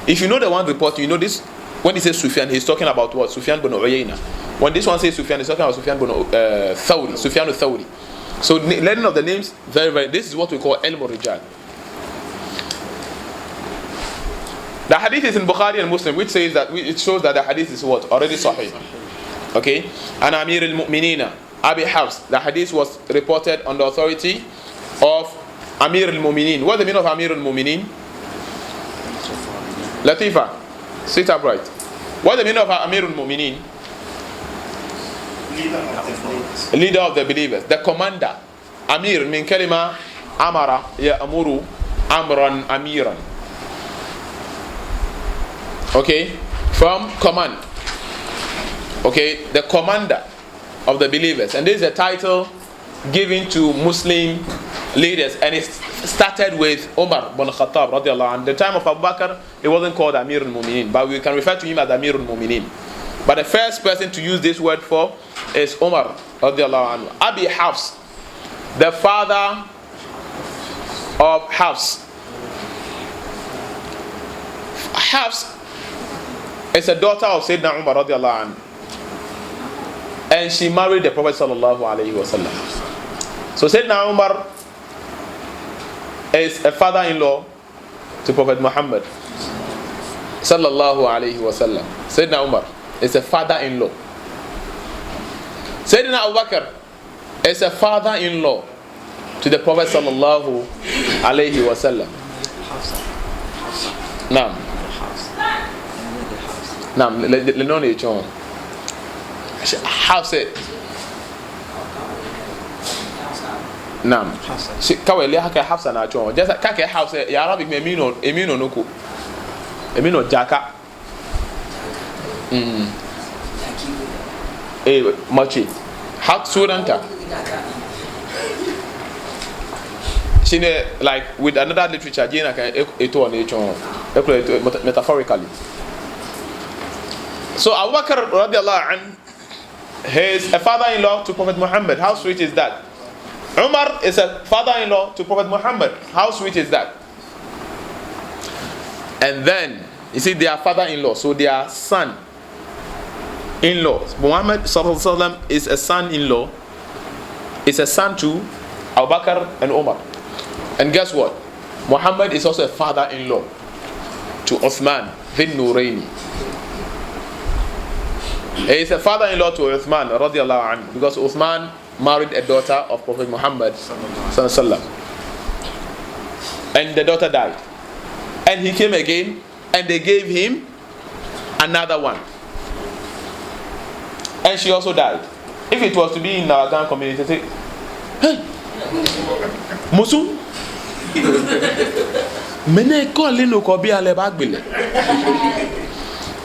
If you know the one report, you know this. When he says Sufyan, he's talking about what? Sufyan bin Uyayna. When this one says Sufyan, he's talking about Sufyan bin Thawri. Sufyan al-Thawri. So, learning of the names, very, very. This is what we call Ilm al-Rijal. The hadith is in Bukhari and Muslim, which says that it shows that the hadith is what? Already sahih. Okay? And Amir al-Mu'minina, Abi Hafs. The hadith was reported on the authority of Amir al-Mu'minin. What's the meaning of Amir al-Mu'minin? Latifa, sit upright. What's the meaning of Amir al-Mu'minin? Leader of the believers. The commander. Amir min kalima amara ya'muru amran amiran. Okay? From command. Okay? The commander of the believers. And this is a title given to Muslim leaders, and it started with Umar bin Khattab radiallahu anhu. The time of Abu Bakr, it wasn't called Amir al-Mu'minin, but we can refer to him as Amir al-Mu'minin. But the first person to use this word for is Umar radiallahu anhu. Abi Hafs, the father of Hafs. Hafs is a daughter of Sayyidina Umar radiallahu anhu, and she married the Prophet sallallahu alaihi wasallam. So Sayyidina Umar is a father-in-law to Prophet Muhammad sallallahu alaihi wasallam. Sayyidina Umar is a father-in-law. Sayyidina Abu Bakr is a father-in-law to the Prophet sallallahu alaihi wasallam. Naam. Naam, le non e chon. House it. Naam. Kawe le haka Hafsa na chon. Just kake house ya Arabic me emino noko. Emino jaka. Machi. Hak suranta. Shine like with another literature jina kan eto on echon. Metaphorically. So Abu Bakr radiallahu anhu, he is a father-in-law to Prophet Muhammad. How sweet is that? Umar is a father-in-law to Prophet Muhammad. How sweet is that? And then, you see, they are father-in-law, so they are son-in-law. Muhammad sallallahu alaihi wasallam is a son-in-law. Is a son to Abu Bakr and Umar. And guess what? Muhammad is also a father-in-law to Uthman bin Nuraini. He is a father-in-law to Uthman radiallahu anhu, because Uthman married a daughter of Prophet Muhammad sallallahu alaihi wasallam, and the daughter died, and he came again, and they gave him another one, and she also died. If it was to be in our Ghana community, they say, hey, Musu, mene kolino kobi alebagbele.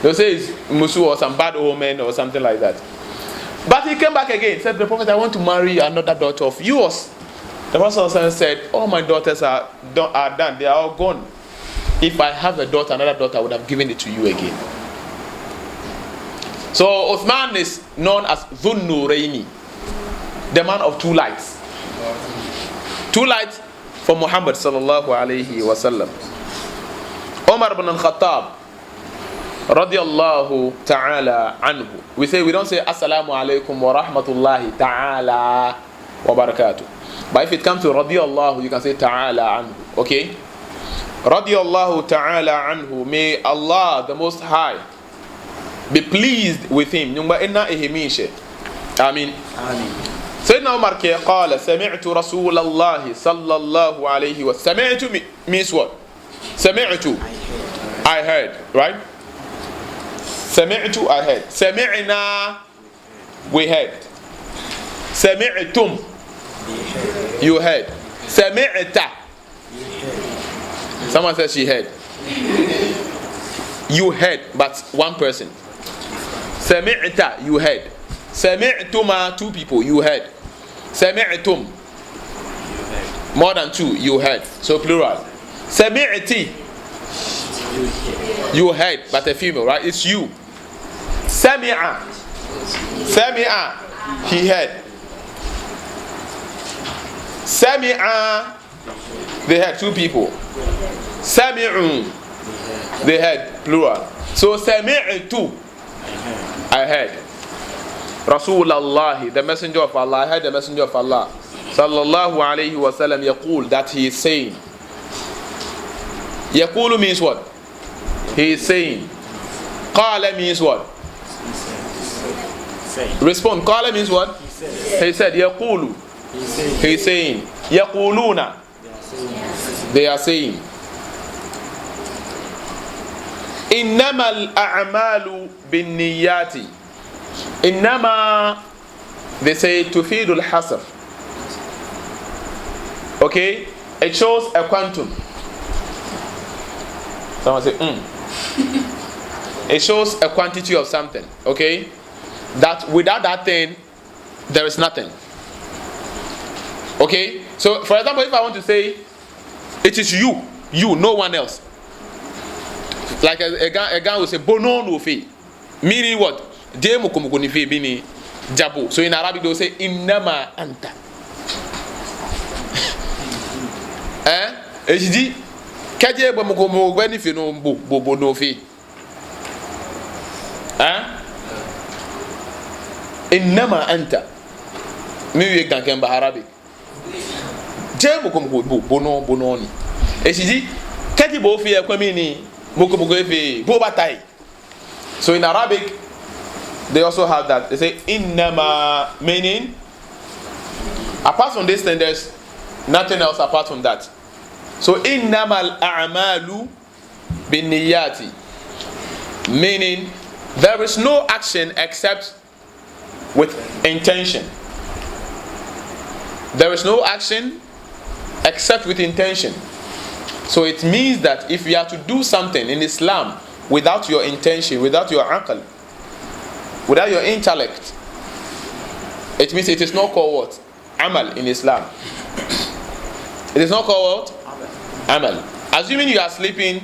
They'll say it's Musu or some bad omen or something like that. But he came back again, said, the Prophet, I want to marry another daughter of yours. The Prophet said, all my daughters are done, they are all gone. If I have a daughter, another daughter, I would have given it to you again. So Uthman is known as Dhun Nuraini, the man of two lights. Two lights for Muhammad sallallahu alayhi wa sallam. Umar ibn al-Khattab radiyallahu ta'ala anhu. We don't say assalamu alaikum wa rahmatullahi ta'ala wa barakatuh. But if it comes to radiyallahu, you can say ta'ala anhu. Okay? Radiyallahu ta'ala anhu. May Allah the Most High be pleased with him. Amin. Sayyidina Umar قال سمعت رسول الله صلى الله عليه وسلم. سمعت means what? سمعت, I heard, right? سمعت, I heard. سمعنا, we heard. سمعتم, you heard. سمعت, someone says she heard. You heard, but one person. سمعت, you heard. سمعتما, two people, you heard. سمعتم, more than two, you heard. So plural. سمعتي, you heard, but a female, right? It's you. سمع, سمع, he heard. سمع, they had two people. سمعوا, they had plural. So سمعت, I heard. Rasulullah, the messenger of Allah, I heard the messenger of Allah sallallahu alayhi wa sallam yaqul, that he is saying. Yaqulu means what? He is saying. Qala means what? Respond. Qala means what? He said. Yaqulu, he is saying. Yaquluna, they are saying. Innamal a'malu bin niyati. Innama, they say tufidul hasr. Okay, it shows a quantum. Someone say It shows a quantity of something. Okay, that without that thing there is nothing. Okay, so for example, if I want to say it is you, no one else. Like a guy will say bono no fe, meaning what? So in Arabic they'll say innama anta. Et je dis kaje bo mo gani fe no bo no fe. Innama anta. Mi wi kan kan ba Arabic. Je mo ko bono ni. Et je dis kaje bo fe e kwa mi ni mo ko fe bo batai. So in Arabic they also have that. They say innama, meaning apart from this thing there's nothing else apart from that. So innamal a'malu binniyati, meaning there is no action except with intention. There is no action except with intention. So it means that if you are to do something in Islam without your intention, without your aql, without your intellect, it means it is not called what? Amal in Islam. It is not called what? Amal. Assuming you are sleeping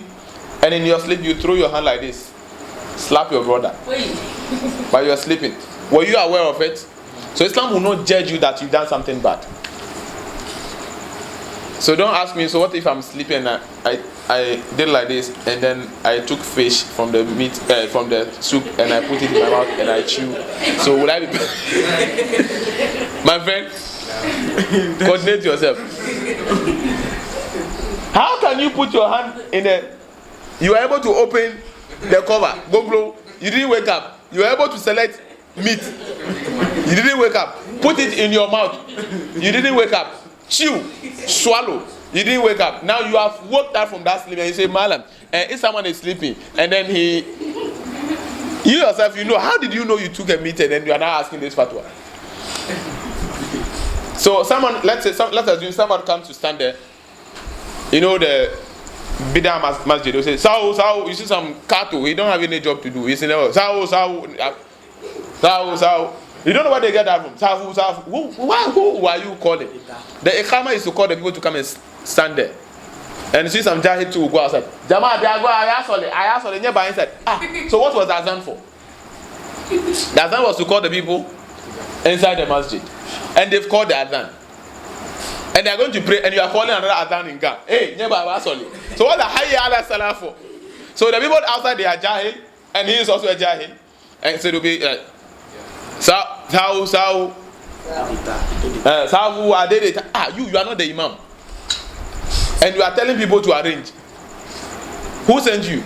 and in your sleep you throw your hand like this, slap your brother. But you are sleeping. Were you aware of it? So Islam will not judge you that you've done something bad. So don't ask me, so what if I'm sleeping and I did like this and then I took fish from the meat, from the soup and I put it in my mouth and I chew. So would I be my friend? Coordinate yourself. How can you put your hand in the... You are able to open the cover, go blow. You didn't wake up. You were able to select meat. You didn't wake up. Put it in your mouth. You didn't wake up. Chew. Swallow. You didn't wake up. Now you have woke up from that sleep and you say, Malam, if someone is sleeping and then you yourself, you know, how did you know you took a meat and then you are now asking this fatwa? So someone, let's assume someone comes to stand there. You know the Bida Masjid, they say, Sao, you see some cattle, he don't have any job to do. He's in the Sao. You don't know where they get that from. Sao. Who are you calling? The Iqama is to call the people to come and stand there. And you see some Jahid to go outside. Jama, they are going, I asked nearby inside. So what was the Azan for? The Azan was to call the people inside the masjid. And they've called the Azan. And they are going to pray, and you are calling another Azan in Gang. Hey, nearby Asoli. So what the Hayya ala Salah for? So the people outside, they are Jahil, and he is also a Jahil. And so it will be Sao, who are they? You are not the Imam. And you are telling people to arrange. Who sent you?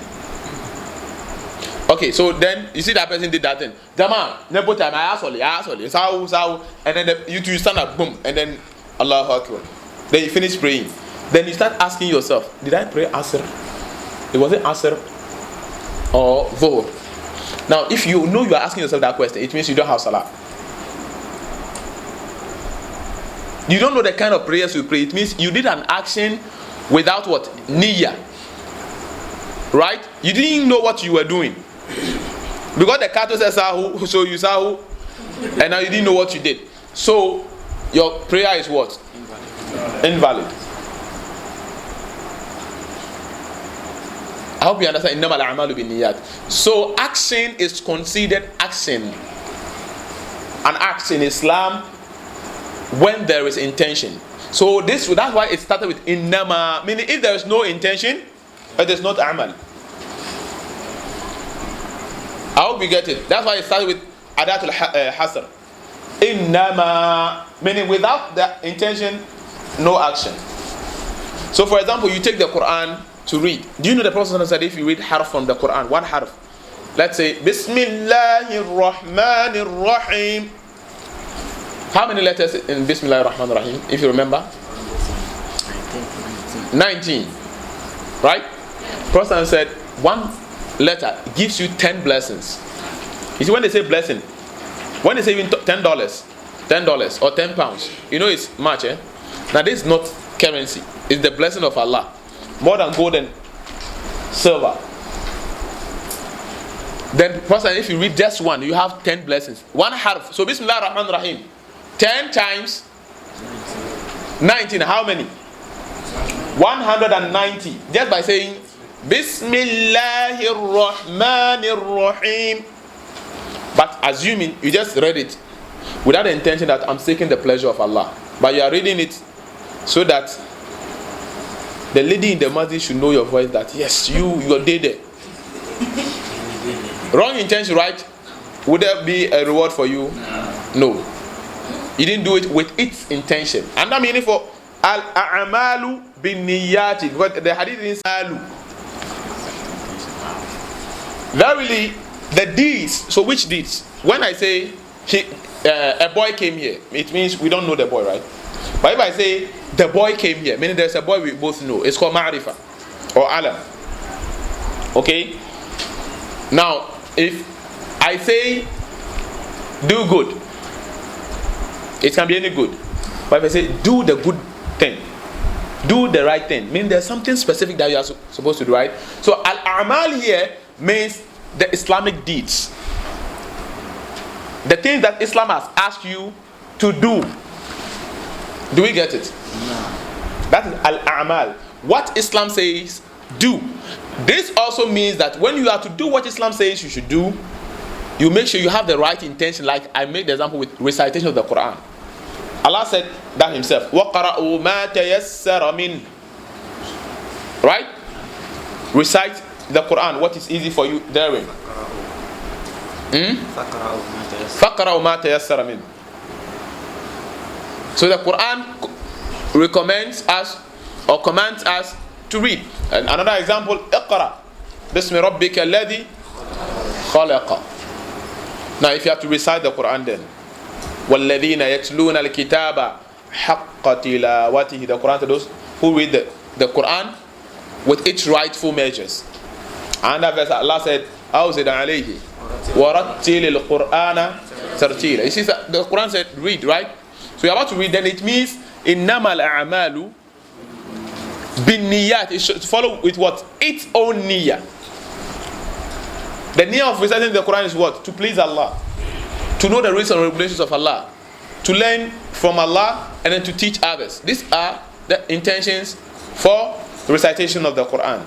Okay, so then you see that person did that thing. Jama, never time I ask only, Sao, and then you two stand up, boom, and then Allahu Akbar. Then you finish praying. Then you start asking yourself, did I pray Asr? It wasn't Asr or Dhuhr. Now, if you know you are asking yourself that question, it means you don't have Salah. You don't know the kind of prayers you pray. It means you did an action without what? Niyyah. Right? You didn't know what you were doing. Because the cattle says Sahu, so you Sahu, and now you didn't know what you did. So, your prayer is what? Invalid. I hope you understand. Innamal a'malu binniyat. So action is considered action. An act in Islam when there is intention. So that's why it started with innama, meaning if there is no intention, it is not amal. I hope you get it. That's why it started with adatul hasr. Innama, meaning without the intention, no action. So for example, you take the Quran to read. Do you know the Prophet said if you read harf from the Quran, one harf, let's say Bismillahir Rahmanir Rahim. How many letters in Bismillahir Rahmanir Rahim, if you remember? 19. Right? Prophet said one letter gives you 10 blessings. You see, when they say blessing, when they say even $10 or £10, you know it's much, eh? Now this is not currency, it's the blessing of Allah, more than gold and silver. Then Prophet, if you read just one, you have 10 blessings. One harf. So Bismillah ar-Rahman ar-Rahim, 10 times 19, how many? 190. Just by saying Bismillahir Rahmanir Rahim. But assuming you just read it without the intention that I'm seeking the pleasure of Allah, but you are reading it so that the lady in the masjid should know your voice, that yes, you're there. Wrong intention, right? Would there be a reward for you? No. You didn't do it with its intention. And that meaning for al-a'malu bin-niyati, because the hadith is alu. Verily, the deeds. So which deeds? When I say a boy came here, it means we don't know the boy, right? But if I say the boy came here, meaning there's a boy we both know, it's called ma'rifah or alam. Okay? Now, if I say do good, it can be any good. But if I say do the good thing, do the right thing, meaning there's something specific that you are supposed to do, right? So al-a'mal here means the Islamic deeds, the things that Islam has asked you to do. Do we get it? That is al-a'mal. What Islam says, do. This also means that when you are to do what Islam says you should do, you make sure you have the right intention. Like I made the example with recitation of the Quran. Allah said that himself. وَقَرَأُوا مَا تَيَسَّرَ مِنْ. Right? Recite the Quran, what is easy for you therein. فَقَرَأُوا مَا تَيَسَّرَ مِنْ. So the Quran recommends us or commands us to read. And another example, اقرأ بِسْمِ رَبِّكَ الَّذِي خَلَقَ. Now if you have to recite the Quran then, وَالَّذِينَ يَتْلُونَ الْكِتَابَ حَقَّ تِلَاوَتِهِ. The Quran to those who read the Quran with its rightful measures. Another verse Allah said, أَوْزِدَ عَلَيْهِ وَرَتِّلِ الْقُرْآنَ تَرْتِيلًا. You see, the Quran said read, right? So you're about to read, then it means إِنَّمَا الْأَعْمَالُ بِالنِّيَّاتِ. It should follow with what? Its own niyyah. The niyyah of reciting the Quran is what? To please Allah. To know the rules and regulations of Allah. To learn from Allah and then to teach others. These are the intentions for the recitation of the Quran.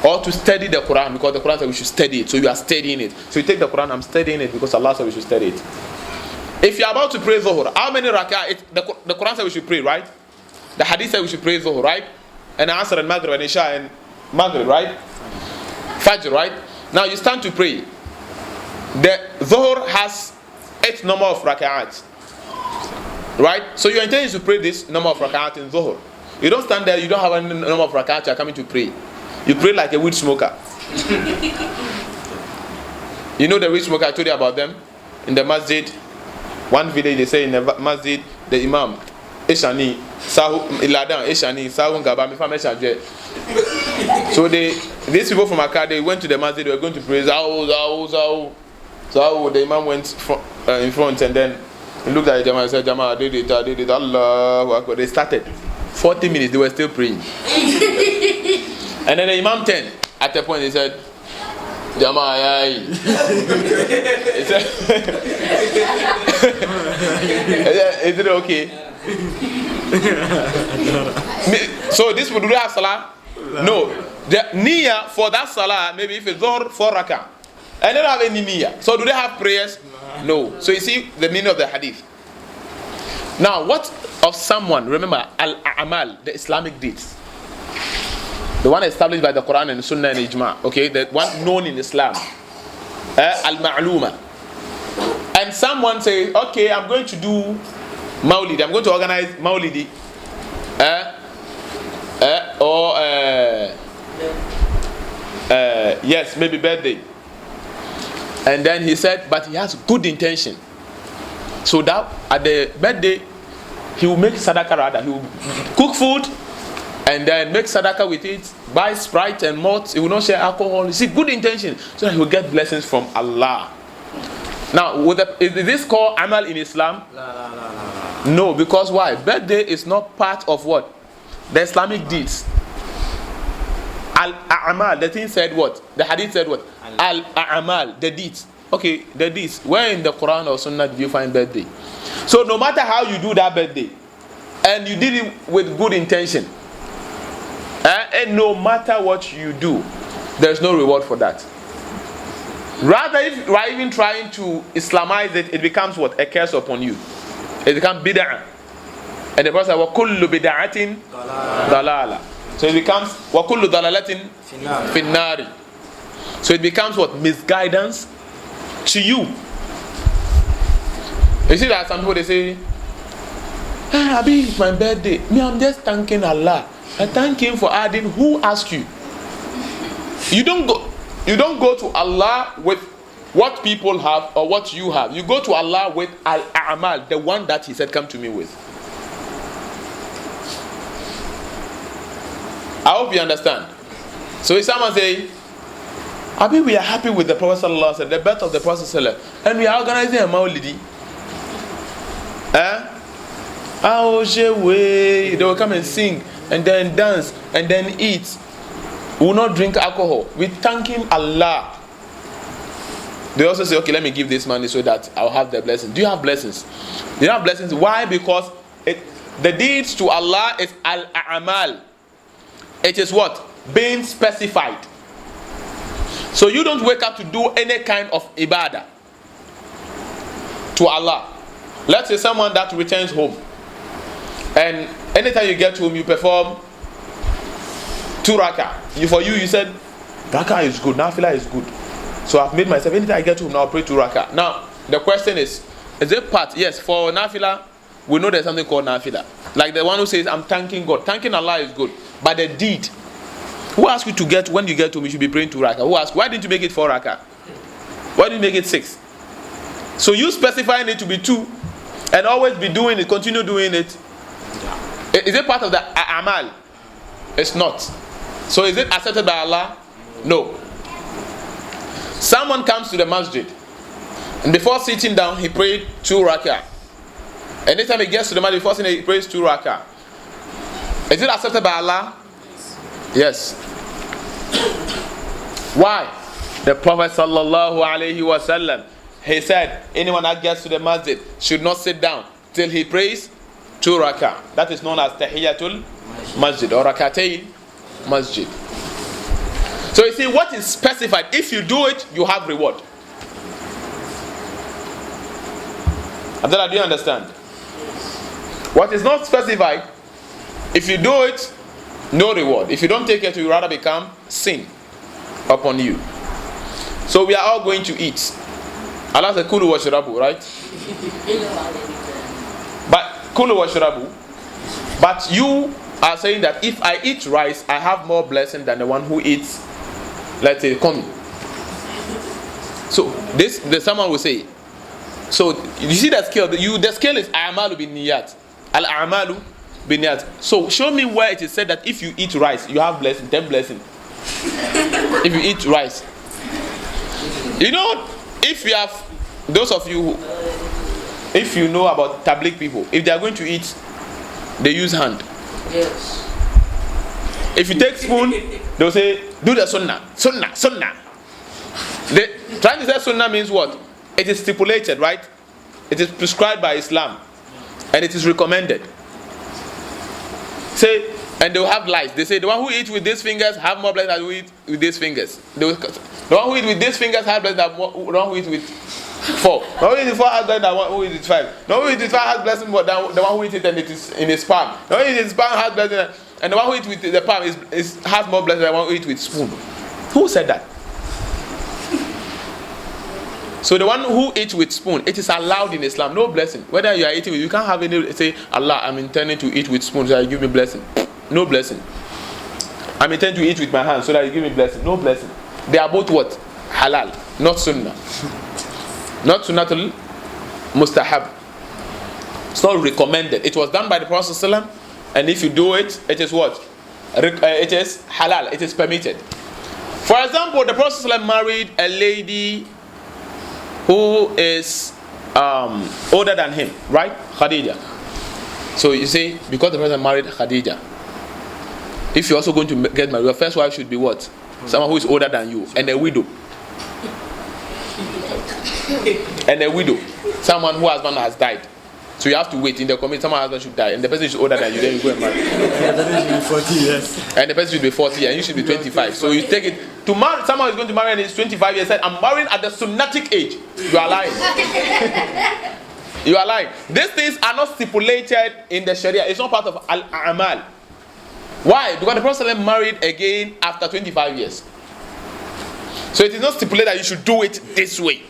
Or to study the Quran, because the Quran said we should study it. So you are studying it. So you take the Quran, I'm studying it because Allah said we should study it. If you are about to pray Zuhur, how many rak'ah? The Quran said we should pray, right? The Hadith said we should pray Zuhur, right? And Asr and Maghrib and Isha and Maghrib, right? Fajr, right? Now you stand to pray. The Zuhur has 8 number of rak'ahs, right? So your intention is to pray this number of rak'ahs in Zuhur. You don't stand there, you don't have any number of rak'ahs, you are coming to pray. You pray like a weed smoker. You know the weed smoker, I told you about them? In the masjid, one village they say in the masjid, the imam, Eshani, Sahu, Iladan, Eshani, Sahu, Gaba, Mifam, Eshaje. So these people from Akkad, they went to the masjid, they were going to pray, Zahu, Zahu, Zahu. So the imam went in front and then he looked at the Jama and said, Jama, I did it, Allahu Akbar. They started. 40 minutes, they were still praying. And then the imam turned. At the point, he said, Jama, aye. He said, is it okay? So this would do have salah? No. The niyyah for that salah, maybe if it's Dhuhr, 4 rak'ah. And they don't have any niyyah. So do they have prayers? No. So you see the meaning of the hadith. Now, what of someone, remember, al-a'mal, the Islamic deeds. The one established by the Quran and Sunnah and Ijma. Okay, the one known in Islam. Al-ma'luma. And someone say, okay, I'm going to do Maulidi. I'm going to organize Maulidi. Yes, maybe birthday. And then he said, but he has good intention. So that at the birthday, he will make sadaqah rather. He will cook food and then make sadaqah with it, buy Sprite and malt. He will not share alcohol. You see, good intention. So that he will get blessings from Allah. Now, is this called amal in Islam? No, because why? Birthday is not part of what? The Islamic deeds. Al-a'mal, the thing said what? The hadith said what? Al-a'mal, the deeds. Okay, the deeds. Where in the Quran or Sunnah did you find birthday? So no matter how you do that birthday, and you did it with good intention, and no matter what you do, there's no reward for that. Rather, if you are even trying to Islamize it, it becomes what? A curse upon you. It becomes bid'ah. And the Prophet said, وَكُلُّ بِدَعَةٍ ضَلَالَةٍ. So it becomes وَكُلُّ ضَلَالَةٍ فِي النَّارِ. So it becomes what? Misguidance to you. You see that some people they say, Abi, it's my birthday. Me, I'm just thanking Allah. I thank Him for adding. Who asked you? You don't go to Allah with what people have or what you have. You go to Allah with al-a'mal, the one that He said, come to me with. I hope you understand. So if someone say, Abi, we are happy with the Prophet sallallahu alaihi wasallam, the birth of the Prophet sallallahu alaihi wasallam, and we are organizing a maulidi. They will come and sing and then dance and then eat. We will not drink alcohol. We thank Him Allah. They also say, okay, let me give this money so that I'll have the blessings. Do you have blessings? Do you have blessings? Why? Because the deeds to Allah is al-a'mal. It is what? Being specified. So you don't wake up to do any kind of ibadah to Allah. Let's say someone that returns home, and anytime you get home, you perform 2 rakah. For you, you said, rakah is good, nafila is good. So I've made myself, anytime I get home, now I'll pray 2 rakah. Now, the question is it part? Yes, for nafila, we know there's something called nafila. Like the one who says, I'm thanking God. Thanking Allah is good. But the deed, who asked you to get, when you get home, you should be praying 2 rakah? Who asked, why didn't you make it 4 rakah? Why didn't you make it 6? So you specifying it to be 2, and always be doing it, continue doing it. Is it part of the amal? It's not. So is it accepted by Allah? No. Someone comes to the masjid, and before sitting down, he prayed 2 rak'ah. Anytime he gets to the masjid, before sitting, he prays 2 rak'ah. Is it accepted by Allah? Yes. Why? The Prophet sallallahu alaihi wasallam, he said, anyone that gets to the masjid should not sit down till he prays 2 rak'ah. That is known as tahiyatul masjid or rak'atayn masjid. So you see, what is specified, if you do it, you have reward. Abdullah, do you understand? What is not specified, if you do it, no reward. If you don't take it, it will rather become sin upon you. So we are all going to eat. Allah said, Kulu washrabu, right? But Kulu washrabu. But you are saying that if I eat rice, I have more blessing than the one who eats, let's say, komi. So someone will say. So you see that scale. The scale is a'malu bin niyat. Al a'malu bin niyat. So show me where it is said that if you eat rice, you have blessing, 10 blessing. If you eat rice, you know, if you have those of you, if you know about tabligh people, if they are going to eat, they use hand. Yes. If you take spoon, they'll say, do the sunnah. They trying to say sunnah means what? It is stipulated, right? It is prescribed by Islam, and it is recommended. Say, and they will have lies. They say the one who eats with these fingers have more blessing than who eats with these fingers. The one who eats with these fingers have blessing than the one who eats with 4. The one who eats with 4 has blessing than the one who eats with 5. The one who eats with 5 has blessing more than the one who eats it and it is in his palm. The one who eats his palm has blessing, and the one who eats with the palm has more blessing than the one who eats with spoon. Who said that? So the one who eats with spoon, it is allowed in Islam. No blessing. Whether you are eating with, you can't have any, say, Allah, I'm intending to eat with spoon, so you give me blessing. No blessing. I'm intending to eat with my hand, so that you give me blessing. No blessing. They are both what? Halal, not sunnah. Not sunnatul mustahab. It's not recommended. It was done by the Prophet ﷺ, and if you do it, it is what? It is halal. It is permitted. For example, the Prophet ﷺ married a lady who is older than him, right? Khadija. So you say, because the Prophet married Khadija, if you're also going to get married, your first wife should be what? Someone who is older than you, and a widow. And a widow. Someone whose husband has died. So you have to wait in the community, someone's husband should die, and the person is older than you, then you go and marry. Yeah, the person should be 40 years. And the person should be 40 and you should be 25. So you take it to marry, someone is going to marry and he's 25 years, said, I'm marrying at the sunnatic age. You are lying. You are lying. These things are not stipulated in the Sharia. It's not part of al-amal. Why? Because the Prophet married again after 25 years. So it is not stipulated that you should do it this way.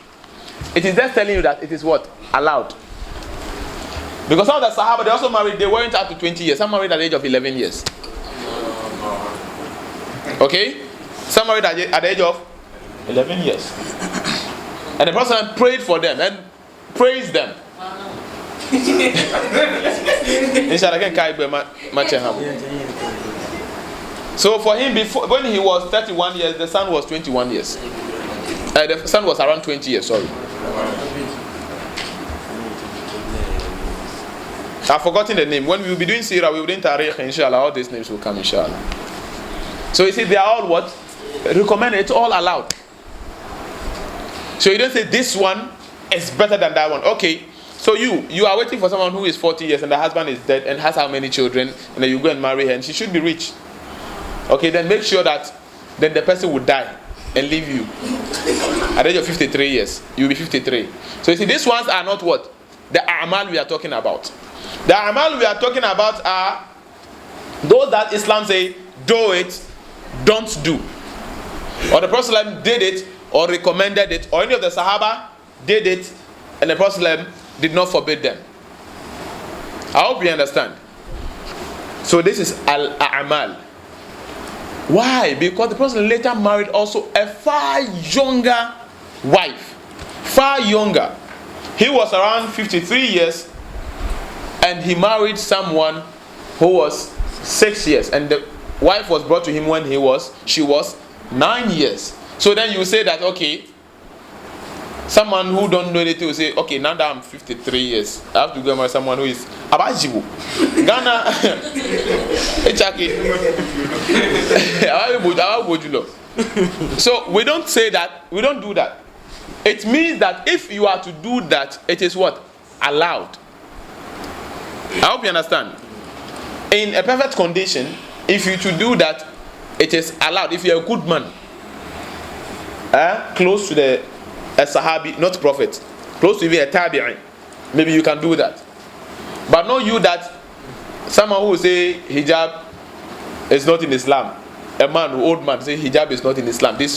It is just telling you that it is what? Allowed. Because some of the Sahaba, they also married, they weren't up to 20 years. Some married at the age of 11 years. Okay? Some married at the age of 11 years. And the Prophet prayed for them and praised them. So for him, before, when he was 31 years, the son was 21 years. The son was around 20 years, sorry. I've forgotten the name. When we will be doing Sirah, we will be doing Tariq, inshallah, all these names will come, inshallah. So you see, they are all what? Recommended, it's all allowed. So you don't say this one is better than that one. Okay, so you are waiting for someone who is 40 years and the husband is dead and has how many children, and then you go and marry her and she should be rich. Okay, then make sure that then the person will die and leave you. At the age of 53 years, you'll be 53. So you see, these ones are not what? The a'mal we are talking about. The a'mal we are talking about are those that Islam say, do it, don't do. Or the Prophet did it, or recommended it, or any of the Sahaba did it, and the Prophet did not forbid them. I hope you understand. So this is al-a'mal. Why? Because the Prophet later married also a far younger wife. Far younger. He was around 53 years and he married someone who was 6 years, and the wife was brought to him when she was 9 years. So then you say that, okay, someone who don't know anything will say, okay, now that I'm 53 years, I have to go marry someone who is Abajibu. Ghana. So we don't say that, we don't do that. It means that if you are to do that, it is what? Allowed. I hope you understand. In a perfect condition, if you to do that, it is allowed. If you're a good man, close to a Sahabi, not prophet, close to even a Tabi'i, maybe you can do that. But not you that someone who will say hijab is not in Islam. A man, an old man, say hijab is not in Islam. This